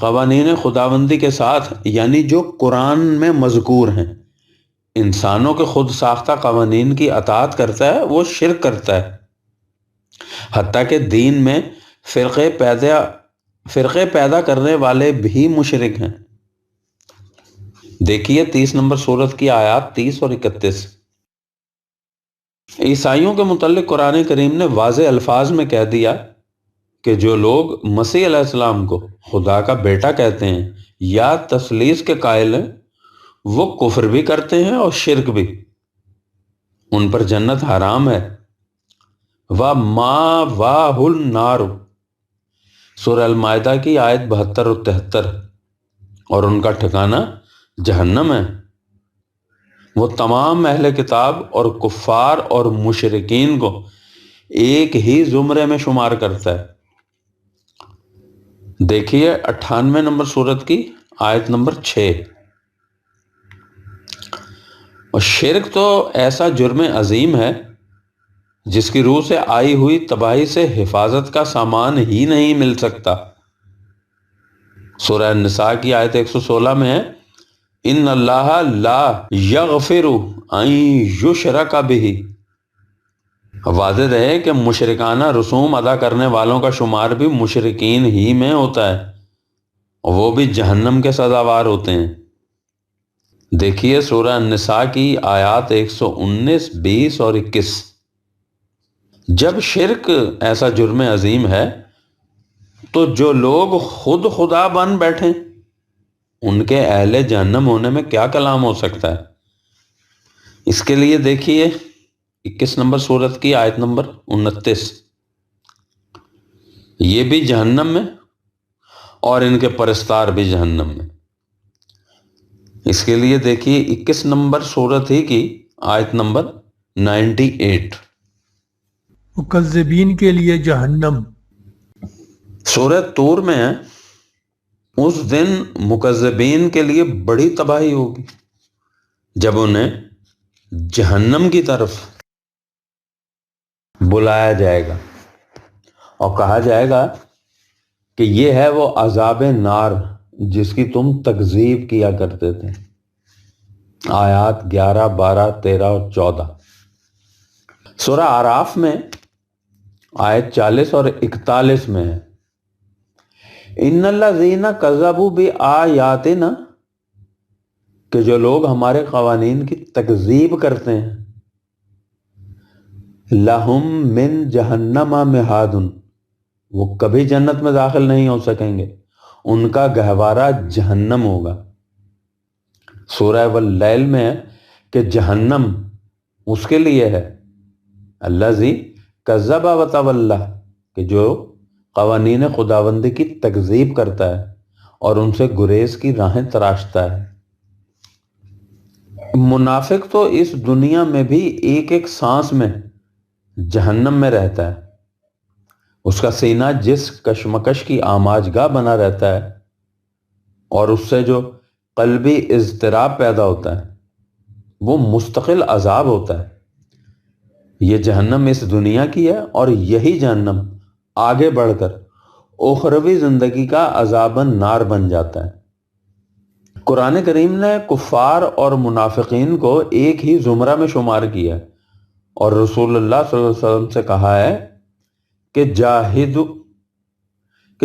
قوانین خداوندی کے ساتھ یعنی جو قرآن میں مذکور ہیں انسانوں کے خود ساختہ قوانین کی اطاعت کرتا ہے وہ شرک کرتا ہے، حتیٰ کہ دین میں فرقے پیدا کرنے والے بھی مشرک ہیں۔ دیکھیے 30 نمبر سورت کی آیات 30 اور 31۔ عیسائیوں کے متعلق قرآن کریم نے واضح الفاظ میں کہہ دیا کہ جو لوگ مسیح علیہ السلام کو خدا کا بیٹا کہتے ہیں یا تثلیث کے قائل ہیں وہ کفر بھی کرتے ہیں اور شرک بھی، ان پر جنت حرام ہے۔ وَمَأْوَاهُ النَّارُ، سورہ المائدہ کی آیت 72 اور 73، اور ان کا ٹھکانہ جہنم ہے۔ وہ تمام اہل کتاب اور کفار اور مشرکین کو ایک ہی زمرے میں شمار کرتا ہے۔ دیکھیے 98 نمبر سورت کی آیت نمبر 6۔ اور شرک تو ایسا جرم عظیم ہے جس کی روح سے آئی ہوئی تباہی سے حفاظت کا سامان ہی نہیں مل سکتا۔ سورہ النساء کی آیت 116 میں ہے، ان اللہ لا یغفر ان یشرک بہ۔ واضح رہے کہ مشرکانہ رسوم ادا کرنے والوں کا شمار بھی مشرکین ہی میں ہوتا ہے، اور وہ بھی جہنم کے سزاوار ہوتے ہیں۔ دیکھیے سورہ النساء کی آیات 119، 20 اور 21۔ جب شرک ایسا جرم عظیم ہے تو جو لوگ خود خدا بن بیٹھیں ان کے اہل جہنم ہونے میں کیا کلام ہو سکتا ہے؟ اس کے لیے دیکھیے 21 نمبر سورت کی آیت نمبر 29۔ یہ بھی جہنم میں اور ان کے پرستار بھی جہنم میں۔ اس کے لیے دیکھیے 21 نمبر سورت ہی کی آیت نمبر 98۔ مکذبین کے لیے جہنم۔ سورہ طور میں ہے، اس دن مکذبین کے لیے بڑی تباہی ہوگی جب انہیں جہنم کی طرف بلایا جائے گا اور کہا جائے گا کہ یہ ہے وہ عذاب نار جس کی تم تکذیب کیا کرتے تھے۔ آیات 11، 12، 13 اور 14۔ سورہ اعراف میں آیت 40 اور 41 میں ہے، ان الذین کذبوا بآیاتنا، کہ جو لوگ ہمارے قوانین کی تکذیب کرتے ہیں، لہم من جہنم مہاد، وہ کبھی جنت میں داخل نہیں ہو سکیں گے، ان کا گہوارہ جہنم ہوگا۔ سورہ واللیل میں ہے کہ جہنم اس کے لیے ہے الذی کذب وتولی، کہ جو قوانین خداوندی کی تکذیب کرتا ہے اور ان سے گریز کی راہیں تراشتا ہے۔ منافق تو اس دنیا میں بھی ایک ایک سانس میں جہنم میں رہتا ہے، اس کا سینہ جس کشمکش کی آماج گاہ بنا رہتا ہے اور اس سے جو قلبی اضطراب پیدا ہوتا ہے وہ مستقل عذاب ہوتا ہے۔ یہ جہنم اس دنیا کی ہے اور یہی جہنم آگے بڑھ کر اخروی زندگی کا عذاب نار بن جاتا ہے۔ قرآن کریم نے کفار اور منافقین کو ایک ہی زمرہ میں شمار کیا ہے اور رسول اللہ صلی اللہ علیہ وسلم سے کہا ہے کہ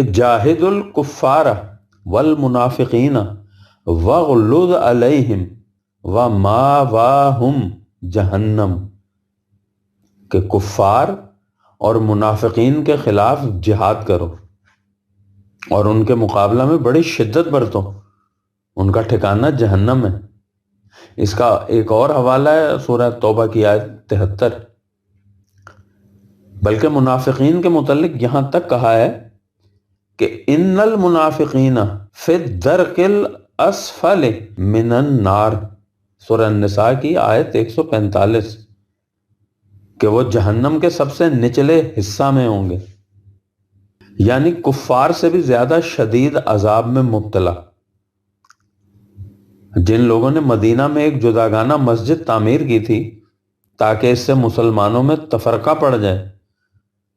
جاہد الکفار والمنافقین واغلظ علیہم وماواہم جہنم، کہ کفار اور منافقین کے خلاف جہاد کرو اور ان کے مقابلہ میں بڑی شدت برتو، ان کا ٹھکانہ جہنم ہے۔ اس کا ایک اور حوالہ ہے سورہ توبہ کی آیت 73۔ بلکہ منافقین کے متعلق یہاں تک کہا ہے کہ ان المنافقین فی الدرک الاسفل من النار، سورہ النساء کی آیت 145، کہ وہ جہنم کے سب سے نچلے حصہ میں ہوں گے، یعنی کفار سے بھی زیادہ شدید عذاب میں مبتلا۔ جن لوگوں نے مدینہ میں ایک جداگانہ مسجد تعمیر کی تھی تاکہ اس سے مسلمانوں میں تفرقہ پڑ جائے،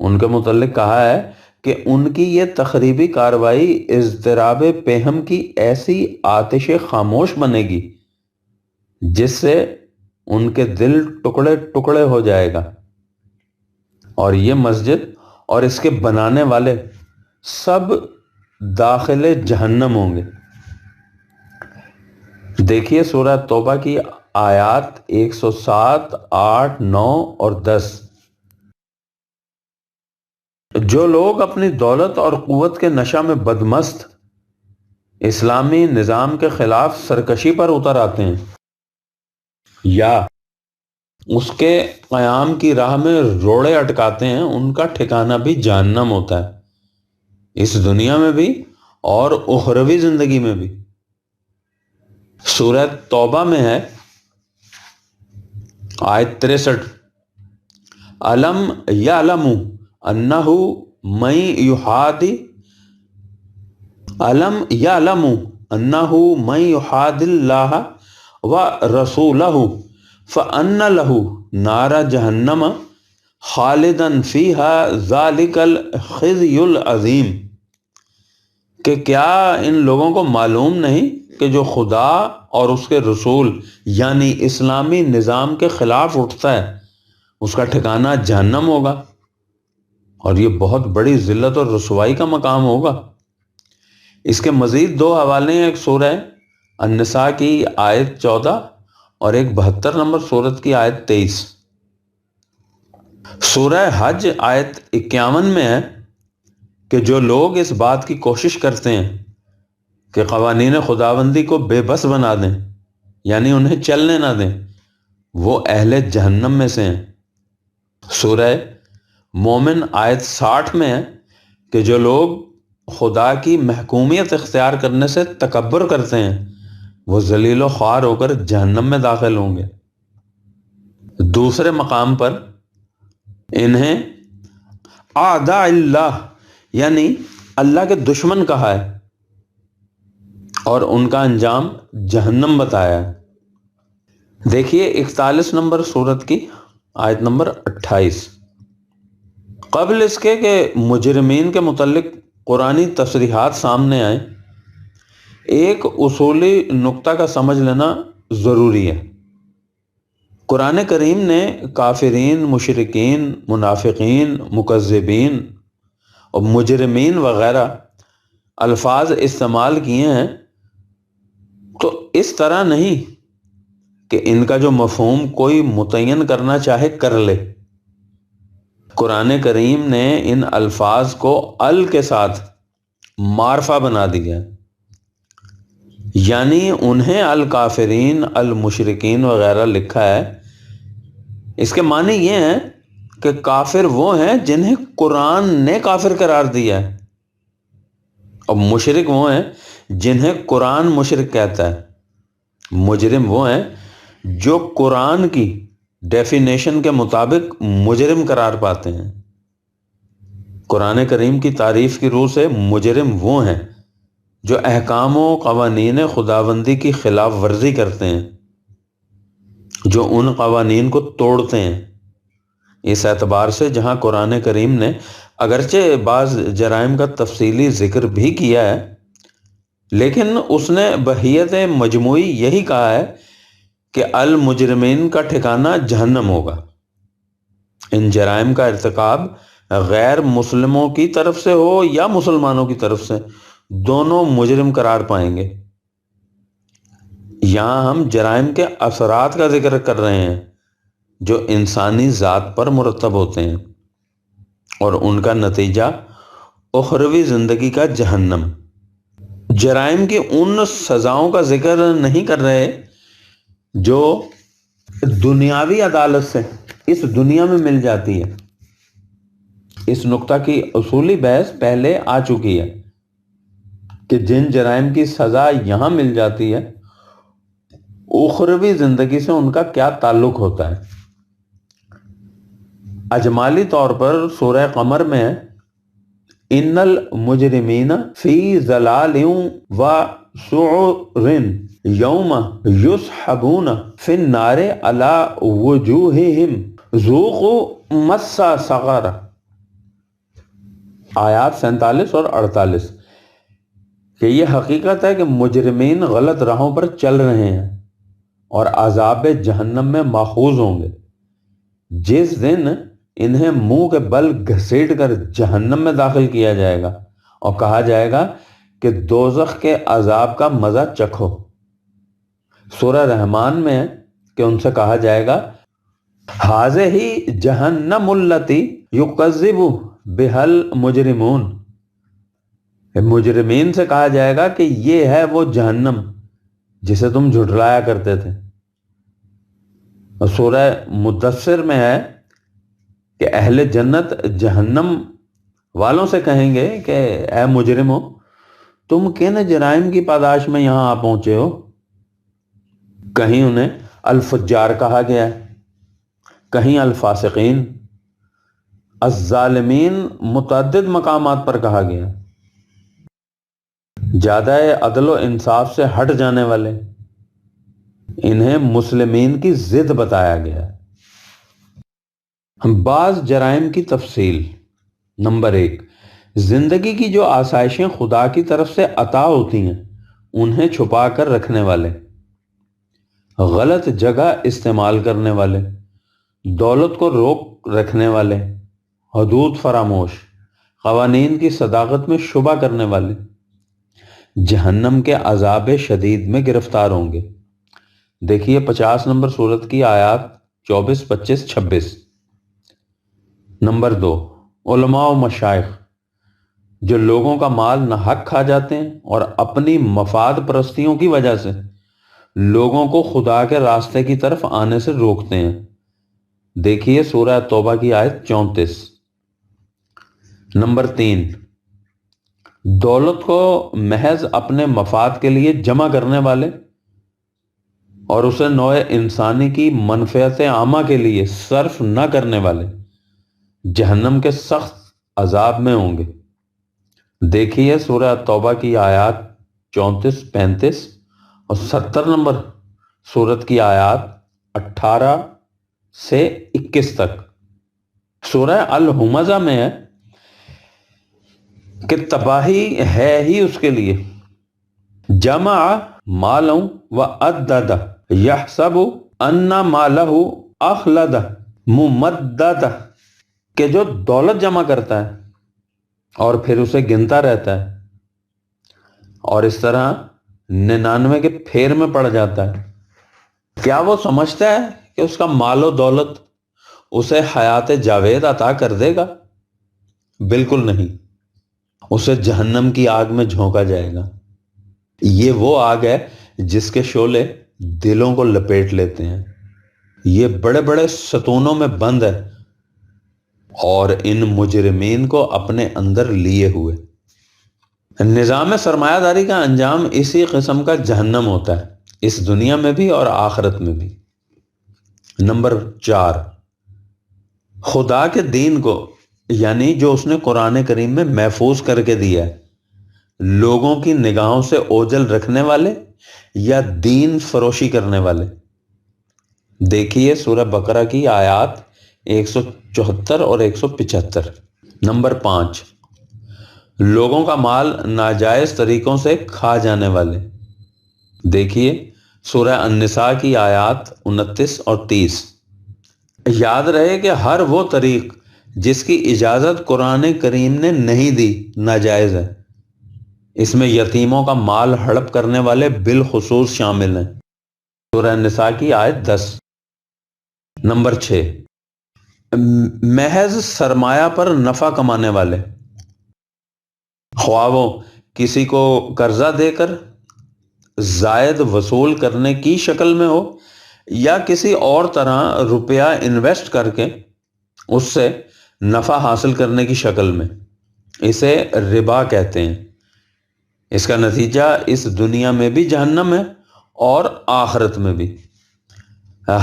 ان کے متعلق کہا ہے کہ ان کی یہ تخریبی کاروائی اضطراب پیہم کی ایسی آتش خاموش بنے گی جس سے ان کے دل ٹکڑے ٹکڑے ہو جائے گا، اور یہ مسجد اور اس کے بنانے والے سب داخل جہنم ہوں گے۔ دیکھیے سورہ توبہ کی آیات 107، 8، 9 اور 10۔ جو لوگ اپنی دولت اور قوت کے نشہ میں بدمست اسلامی نظام کے خلاف سرکشی پر اتر آتے ہیں یا اس کے قیام کی راہ میں روڑے اٹکاتے ہیں، ان کا ٹھکانہ بھی جہنم ہوتا ہے۔ اس دنیا میں بھی اور اخروی زندگی میں بھی۔ سورہ توبہ میں ہے آیت 63، الم یعلم انہ من یحاد الم یعلم انہ من یحاد اللہ ورسولہ فان لہ نار جہنم خالدا فیہا ذالک الخزی العظیم، کہ کیا ان لوگوں کو معلوم نہیں کہ جو خدا اور اس کے رسول یعنی اسلامی نظام کے خلاف اٹھتا ہے اس کا ٹھکانہ جہنم ہوگا، اور یہ بہت بڑی ذلت اور رسوائی کا مقام ہوگا۔ اس کے مزید 2 حوالے ہیں، ایک سورہ النساء کی آیت 14 اور ایک 72 نمبر سورت کی آیت 23۔ سورہ حج آیت 51 میں ہے کہ جو لوگ اس بات کی کوشش کرتے ہیں کہ قوانین خداوندی کو بے بس بنا دیں یعنی انہیں چلنے نہ دیں، وہ اہل جہنم میں سے ہیں۔ سورہ مومن آیت 60 میں ہے کہ جو لوگ خدا کی محکومیت اختیار کرنے سے تکبر کرتے ہیں وہ ذلیل و خوار ہو کر جہنم میں داخل ہوں گے۔ دوسرے مقام پر انہیں اعداء اللہ یعنی اللہ کے دشمن کہا ہے اور ان کا انجام جہنم بتایا ہے۔ دیکھیے 41 نمبر سورت کی آیت نمبر 28۔ قبل اس کے کہ مجرمین کے متعلق قرآنی تصریحات سامنے آئیں، ایک اصولی نقطہ کا سمجھ لینا ضروری ہے۔ قرآن کریم نے کافرین، مشرکین، منافقین، مکذبین اور مجرمین وغیرہ الفاظ استعمال کیے ہیں تو اس طرح نہیں کہ ان کا جو مفہوم کوئی متعین کرنا چاہے کر لے۔ قرآن کریم نے ان الفاظ کو ال کے ساتھ معرفہ بنا دیا، یعنی انہیں الکافرین، المشرکین وغیرہ لکھا ہے۔ اس کے معنی یہ ہیں کہ کافر وہ ہیں جنہیں قرآن نے کافر قرار دیا ہے، اور مشرک وہ ہیں جنہیں قرآن مشرک کہتا ہے۔ مجرم وہ ہیں جو قرآن کی ڈیفینیشن کے مطابق مجرم قرار پاتے ہیں۔ قرآن کریم کی تعریف کی روح سے مجرم وہ ہیں جو احکام و قوانین خداوندی کی خلاف ورزی کرتے ہیں، جو ان قوانین کو توڑتے ہیں۔ اس اعتبار سے جہاں قرآن کریم نے اگرچہ بعض جرائم کا تفصیلی ذکر بھی کیا ہے، لیکن اس نے بحیث مجموعی یہی کہا ہے کہ المجرمین کا ٹھکانہ جہنم ہوگا۔ ان جرائم کا ارتکاب غیر مسلموں کی طرف سے ہو یا مسلمانوں کی طرف سے، دونوں مجرم قرار پائیں گے۔ یہاں ہم جرائم کے اثرات کا ذکر کر رہے ہیں جو انسانی ذات پر مرتب ہوتے ہیں، اور ان کا نتیجہ اخروی زندگی کا جہنم۔ جرائم کی ان سزاؤں کا ذکر نہیں کر رہے جو دنیاوی عدالت سے اس دنیا میں مل جاتی ہے۔ اس نقطہ کی اصولی بحث پہلے آ چکی ہے کہ جن جرائم کی سزا یہاں مل جاتی ہے اخروی زندگی سے ان کا کیا تعلق ہوتا ہے۔ اجمالی طور پر سورہ قمر میں ہے ان المجرمین فی ضلال و سعر یوم یسحبون فی النار علی وجوہہم ذوقوا مس سقر، آیات 47 اور 48، کہ یہ حقیقت ہے کہ مجرمین غلط راہوں پر چل رہے ہیں اور عذاب جہنم میں ماخوذ ہوں گے، جس دن انہیں منہ کے بل گھسیٹ کر جہنم میں داخل کیا جائے گا اور کہا جائے گا کہ دوزخ کے عذاب کا مزہ چکھو۔ سورہ رحمان میں ہے کہ ان سے کہا جائے گا ھذہ جہنم التی یکذب بہا المجرمون، مجرمین سے کہا جائے گا کہ یہ ہے وہ جہنم جسے تم جھٹلایا کرتے تھے۔ اور سورہ مدثر میں ہے کہ اہل جنت جہنم والوں سے کہیں گے کہ اے مجرمو، تم کن جرائم کی پاداش میں یہاں آ پہنچے ہو؟ کہیں انہیں الفجار کہا گیا ہے، کہیں الفاسقین، الظالمین، متعدد مقامات پر کہا گیا ہے۔ زیادہ عدل و انصاف سے ہٹ جانے والے، انہیں مسلمین کی ضد بتایا گیا ہے۔ بعض جرائم کی تفصیل۔ نمبر 1، زندگی کی جو آسائشیں خدا کی طرف سے عطا ہوتی ہیں انہیں چھپا کر رکھنے والے، غلط جگہ استعمال کرنے والے، دولت کو روک رکھنے والے، حدود فراموش، قوانین کی صداقت میں شبہ کرنے والے جہنم کے عذاب شدید میں گرفتار ہوں گے۔ دیکھیے 50 نمبر سورت کی آیات 24، 25، 26۔ نمبر 2، علماء و مشائخ، جو لوگوں کا مال ناحق کھا جاتے ہیں اور اپنی مفاد پرستیوں کی وجہ سے لوگوں کو خدا کے راستے کی طرف آنے سے روکتے ہیں۔ دیکھیے سورہ توبہ کی آیت 34۔ نمبر 3، دولت کو محض اپنے مفاد کے لیے جمع کرنے والے اور اسے نوع انسانی کی منفعت عامہ کے لیے صرف نہ کرنے والے جہنم کے سخت عذاب میں ہوں گے۔ دیکھیے سورہ توبہ کی آیات 34، 35 اور 70 نمبر سورت کی آیات 18 سے 21 تک۔ سورہ الہمزہ میں ہے کہ تباہی ہے ہی اس کے لیے، جمع مالًا وعددہ یحسب ان مالہ اخلدہ ممددہ، کہ جو دولت جمع کرتا ہے اور پھر اسے گنتا رہتا ہے اور اس طرح 99 کے پھیر میں پڑ جاتا ہے۔ کیا وہ سمجھتا ہے کہ اس کا مال و دولت اسے حیات جاوید عطا کر دے گا؟ بالکل نہیں، اسے جہنم کی آگ میں جھونکا جائے گا۔ یہ وہ آگ ہے جس کے شعلے دلوں کو لپیٹ لیتے ہیں، یہ بڑے بڑے ستونوں میں بند ہے اور ان مجرمین کو اپنے اندر لیے ہوئے۔ نظام سرمایہ داری کا انجام اسی قسم کا جہنم ہوتا ہے، اس دنیا میں بھی اور آخرت میں بھی۔ نمبر 4، خدا کے دین کو، یعنی جو اس نے قرآن کریم میں محفوظ کر کے دیا ہے، لوگوں کی نگاہوں سے اوجھل رکھنے والے یا دین فروشی کرنے والے۔ دیکھیے سورہ بقرہ کی آیات 174 اور 175۔ نمبر 5، لوگوں کا مال ناجائز طریقوں سے کھا جانے والے۔ دیکھیے سورہ النساء کی آیات 29 اور 30۔ یاد رہے کہ ہر وہ طریق جس کی اجازت قرآن کریم نے نہیں دی ناجائز ہے، اس میں یتیموں کا مال ہڑپ کرنے والے بالخصوص شامل ہیں۔ سورہ النساء کی آیت 10۔ نمبر 6، محض سرمایہ پر نفع کمانے والے، خواہ وہ کسی کو قرضہ دے کر زائد وصول کرنے کی شکل میں ہو یا کسی اور طرح روپیہ انویسٹ کر کے اس سے نفع حاصل کرنے کی شکل میں، اسے ربا کہتے ہیں۔ اس کا نتیجہ اس دنیا میں بھی جہنم ہے اور آخرت میں بھی۔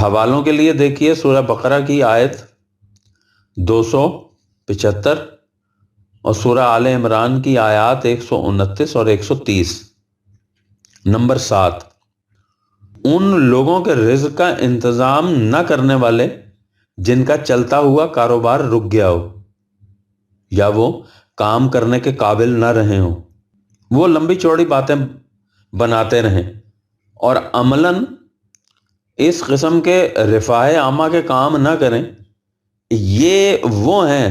حوالوں کے لیے دیکھیے سورہ بقرہ کی آیت 275 اور سورہ آل عمران کی آیات 129 اور 130۔ نمبر 7، ان لوگوں کے رزق کا انتظام نہ کرنے والے جن کا چلتا ہوا کاروبار رک گیا ہو یا وہ کام کرنے کے قابل نہ رہے ہوں، وہ لمبی چوڑی باتیں بناتے رہیں اور عملاً اس قسم کے رفاہ عامہ کے کام نہ کریں۔ یہ وہ ہیں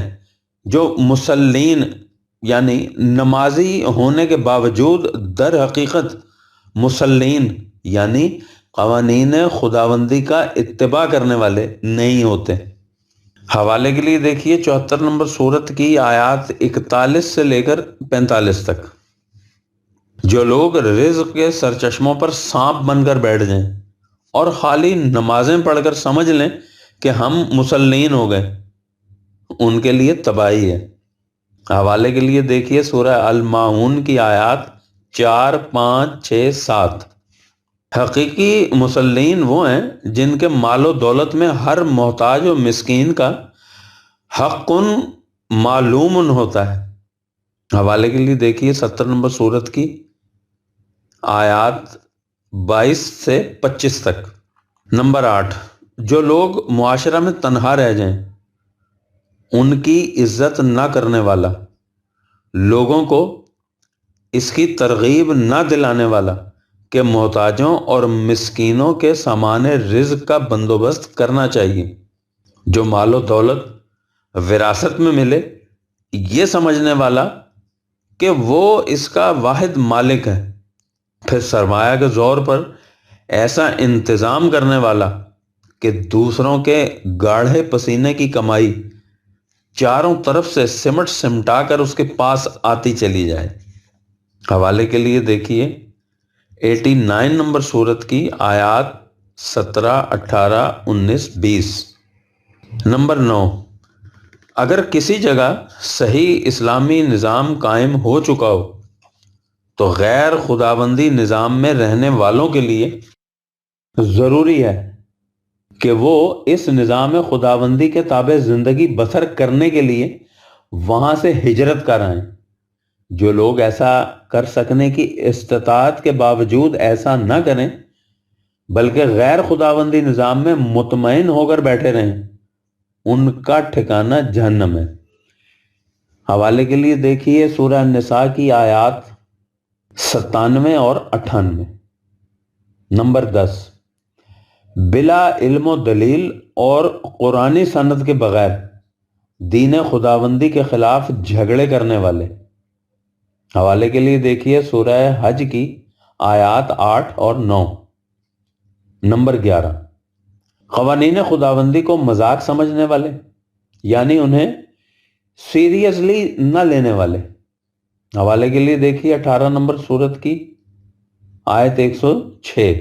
جو مسلین یعنی نمازی ہونے کے باوجود در حقیقت مسلین یعنی قوانین خداوندی کا اتباع کرنے والے نہیں ہوتے۔ حوالے کے لیے دیکھیے 74 نمبر سورت کی آیات 41 سے لے کر 45 تک۔ جو لوگ رزق کے سرچشموں پر سانپ بن کر بیٹھ جائیں اور خالی نمازیں پڑھ کر سمجھ لیں کہ ہم مسلمین ہو گئے، ان کے لیے تباہی ہے۔ حوالے کے لیے دیکھیے سورہ الماعون کی آیات 4، 5، 6، 7۔ حقیقی مسلمین وہ ہیں جن کے مال و دولت میں ہر محتاج و مسکین کا حق معلوم ہوتا ہے۔ حوالے کے لیے دیکھیے 70 نمبر سورت کی آیات 22 سے 25 تک۔ نمبر 8، جو لوگ معاشرہ میں تنہا رہ جائیں، ان کی عزت نہ کرنے والا، لوگوں کو اس کی ترغیب نہ دلانے والا کہ محتاجوں اور مسکینوں کے سامان رزق کا بندوبست کرنا چاہیے، جو مال و دولت وراثت میں ملے یہ سمجھنے والا کہ وہ اس کا واحد مالک ہے، پھر سرمایہ کے زور پر ایسا انتظام کرنے والا کہ دوسروں کے گاڑھے پسینے کی کمائی چاروں طرف سے سمٹ سمٹا کر اس کے پاس آتی چلی جائے۔ حوالے کے لیے دیکھیے 89 نمبر سورت کی آیات 17، 18، 19، 20۔ نمبر 9، اگر کسی جگہ صحیح اسلامی نظام قائم ہو چکا ہو تو غیر خداوندی نظام میں رہنے والوں کے لیے ضروری ہے کہ وہ اس نظام خداوندی کے تابع زندگی بسر کرنے کے لیے وہاں سے ہجرت کرائیں۔ جو لوگ ایسا کر سکنے کی استطاعت کے باوجود ایسا نہ کریں بلکہ غیر خداوندی نظام میں مطمئن ہو کر بیٹھے رہیں، ان کا ٹھکانہ جہنم ہے۔ حوالے کے لیے دیکھیے سورہ النساء کی آیات 97 اور 98۔ نمبر 10، بلا علم و دلیل اور قرآنی سند کے بغیر دین خداوندی کے خلاف جھگڑے کرنے والے۔ حوالے کے لیے دیکھیے سورہ حج کی آیات 8 اور 9۔ نمبر 11، قوانین خداوندی کو مذاق سمجھنے والے، یعنی انہیں سیریسلی نہ لینے والے۔ حوالے کے لیے دیکھیے 18 نمبر سورت کی آیت 106۔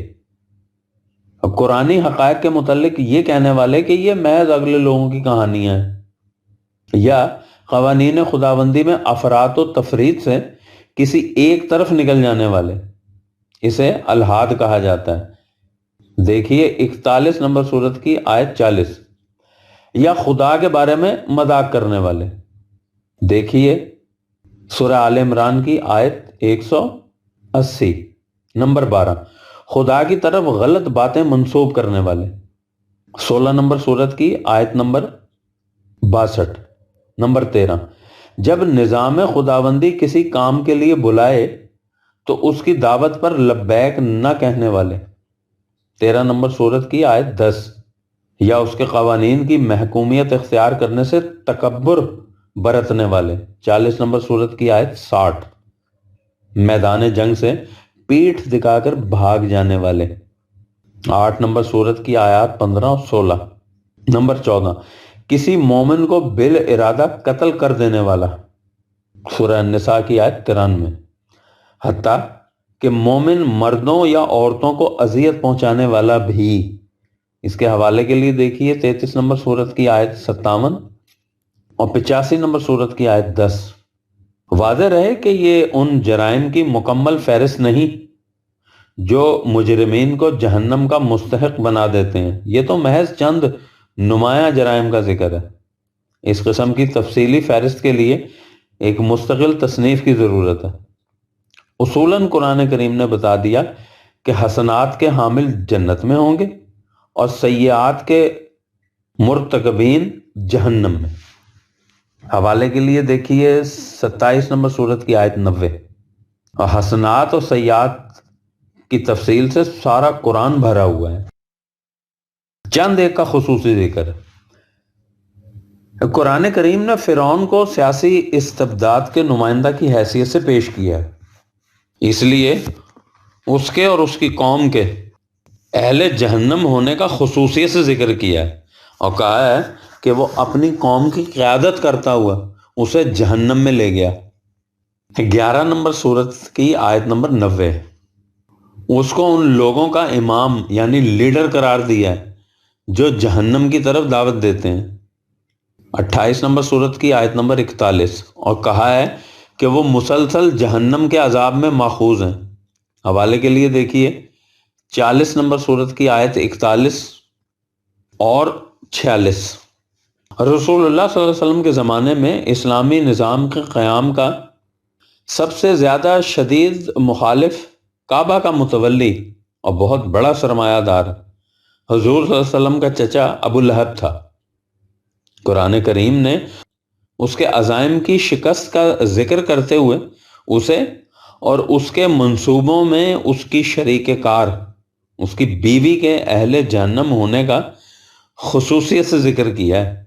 اب قرآنی حقائق کے متعلق یہ کہنے والے کہ یہ محض اگلے لوگوں کی کہانیاں ہیں، یا قوانین خداوندی میں افراط و تفریط سے کسی ایک طرف نکل جانے والے، اسے الحاد کہا جاتا ہے۔ دیکھیے 41 نمبر سورت کی آیت 40۔ یا خدا کے بارے میں مذاق کرنے والے، دیکھیے سورہ آل عمران کی آیت 180۔ نمبر 12، خدا کی طرف غلط باتیں منسوب کرنے والے، 16 نمبر سورت کی آیت نمبر 62۔ نمبر 13، جب نظام خداوندی کسی کام کے لیے بلائے تو اس کی دعوت پر لبیک نہ کہنے والے، 13 نمبر سورت کی آیت 10۔ یا اس کے قوانین کی محکومیت اختیار کرنے سے تکبر برتنے والے، 40 نمبر سورت کی آیت 60۔ میدان جنگ سے پیٹھ دکھا کر بھاگ جانے والے، 8 نمبر سورت کی آیات 15 اور 16۔ نمبر 14، کسی مومن کو بال ارادہ قتل کر دینے والا، سورہ النساء کی آیت 93۔ حتیٰ کہ مومن مردوں یا عورتوں کو اذیت پہنچانے والا بھی۔ اس کے حوالے کے لیے دیکھیے 33 نمبر سورت کی آیت 57 اور 85 نمبر سورت کی آیت 10۔ واضح رہے کہ یہ ان جرائم کی مکمل فہرست نہیں جو مجرمین کو جہنم کا مستحق بنا دیتے ہیں، یہ تو محض چند نمایاں جرائم کا ذکر ہے۔ اس قسم کی تفصیلی فہرست کے لیے ایک مستقل تصنیف کی ضرورت ہے۔ اصولاً قرآن کریم نے بتا دیا کہ حسنات کے حامل جنت میں ہوں گے اور سیئات کے مرتکبین جہنم میں۔ حوالے کے لیے دیکھیے 27 نمبر سورت کی آیت 90۔ اور حسنات اور سیئات کی تفصیل سے سارا قرآن بھرا ہوا ہے، چند ایک کا خصوصی ذکر ہے۔ قرآن کریم نے فرعون کو سیاسی استبداد کے نمائندہ کی حیثیت سے پیش کیا ہے، اس لیے اس کے اور اس کی قوم کے اہل جہنم ہونے کا خصوصیت سے ذکر کیا ہے، اور کہا ہے کہ وہ اپنی قوم کی قیادت کرتا ہوا اسے جہنم میں لے گیا۔ 11 نمبر سورت کی آیت نمبر 90۔ اس کو ان لوگوں کا امام یعنی لیڈر قرار دیا ہے جو جہنم کی طرف دعوت دیتے ہیں، 28 نمبر سورت کی آیت نمبر 41، اور کہا ہے کہ وہ مسلسل جہنم کے عذاب میں ماخوذ ہیں۔ حوالے کے لیے دیکھیے 40 نمبر سورت کی آیت 41 اور 46۔ رسول اللہ صلی اللہ علیہ وسلم کے زمانے میں اسلامی نظام کے قیام کا سب سے زیادہ شدید مخالف کعبہ کا متولی اور بہت بڑا سرمایہ دار حضور صلی اللہ علیہ وسلم کا چچا ابو لہب تھا۔ قرآن کریم نے اس کے عزائم کی شکست کا ذکر کرتے ہوئے اسے اور اس کے منصوبوں میں اس کی شریک کار، اس کی بیوی کے اہل جہنم ہونے کا خصوصیت سے ذکر کیا ہے۔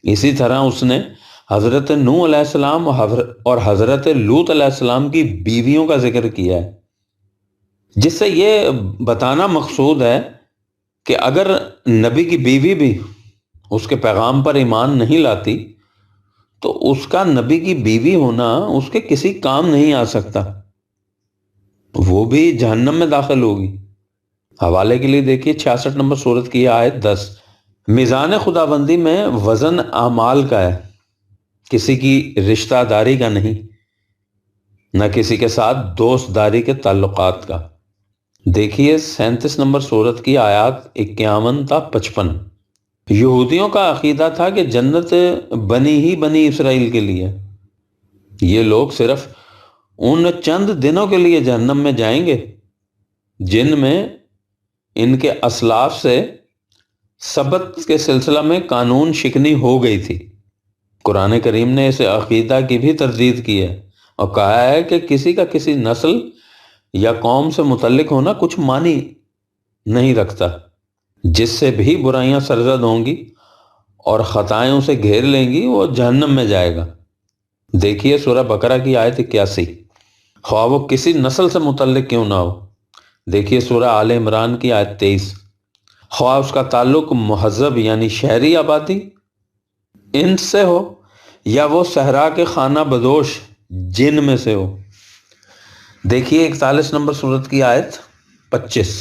اسی طرح اس نے حضرت نوح علیہ السلام اور حضرت لوط علیہ السلام کی بیویوں کا ذکر کیا ہے، جس سے یہ بتانا مقصود ہے کہ اگر نبی کی بیوی بھی اس کے پیغام پر ایمان نہیں لاتی تو اس کا نبی کی بیوی ہونا اس کے کسی کام نہیں آ سکتا، وہ بھی جہنم میں داخل ہوگی۔ حوالے کے لیے دیکھیے 66 نمبر سورت کی آیت 10۔ میزان خداوندی میں وزن اعمال کا ہے، کسی کی رشتہ داری کا نہیں، نہ کسی کے ساتھ دوست داری کے تعلقات کا۔ دیکھیے 37 نمبر سورت کی آیات 51 تا 55۔ یہودیوں کا عقیدہ تھا کہ جنت بنی اسرائیل کے لیے، یہ لوگ صرف ان چند دنوں کے لیے جہنم میں جائیں گے جن میں ان کے اسلاف سے سبت کے سلسلہ میں قانون شکنی ہو گئی تھی۔ قرآن کریم نے اس عقیدہ کی بھی تردید کی ہے اور کہا ہے کہ کسی کا کسی نسل یا قوم سے متعلق ہونا کچھ معنی نہیں رکھتا، جس سے بھی برائیاں سرزد ہوں گی اور خطائیں اسے گھیر لیں گی وہ جہنم میں جائے گا۔ دیکھیے سورہ بقرہ کی آیت 81، خواہ وہ کسی نسل سے متعلق کیوں نہ ہو۔ دیکھیے سورہ آل عمران کی آیت 23، خواہ اس کا تعلق مہذب یعنی شہری آبادی ان سے ہو یا وہ صحرا کے خانہ بدوش جن میں سے ہو۔ دیکھیے 41 نمبر سورت کی آیت 25،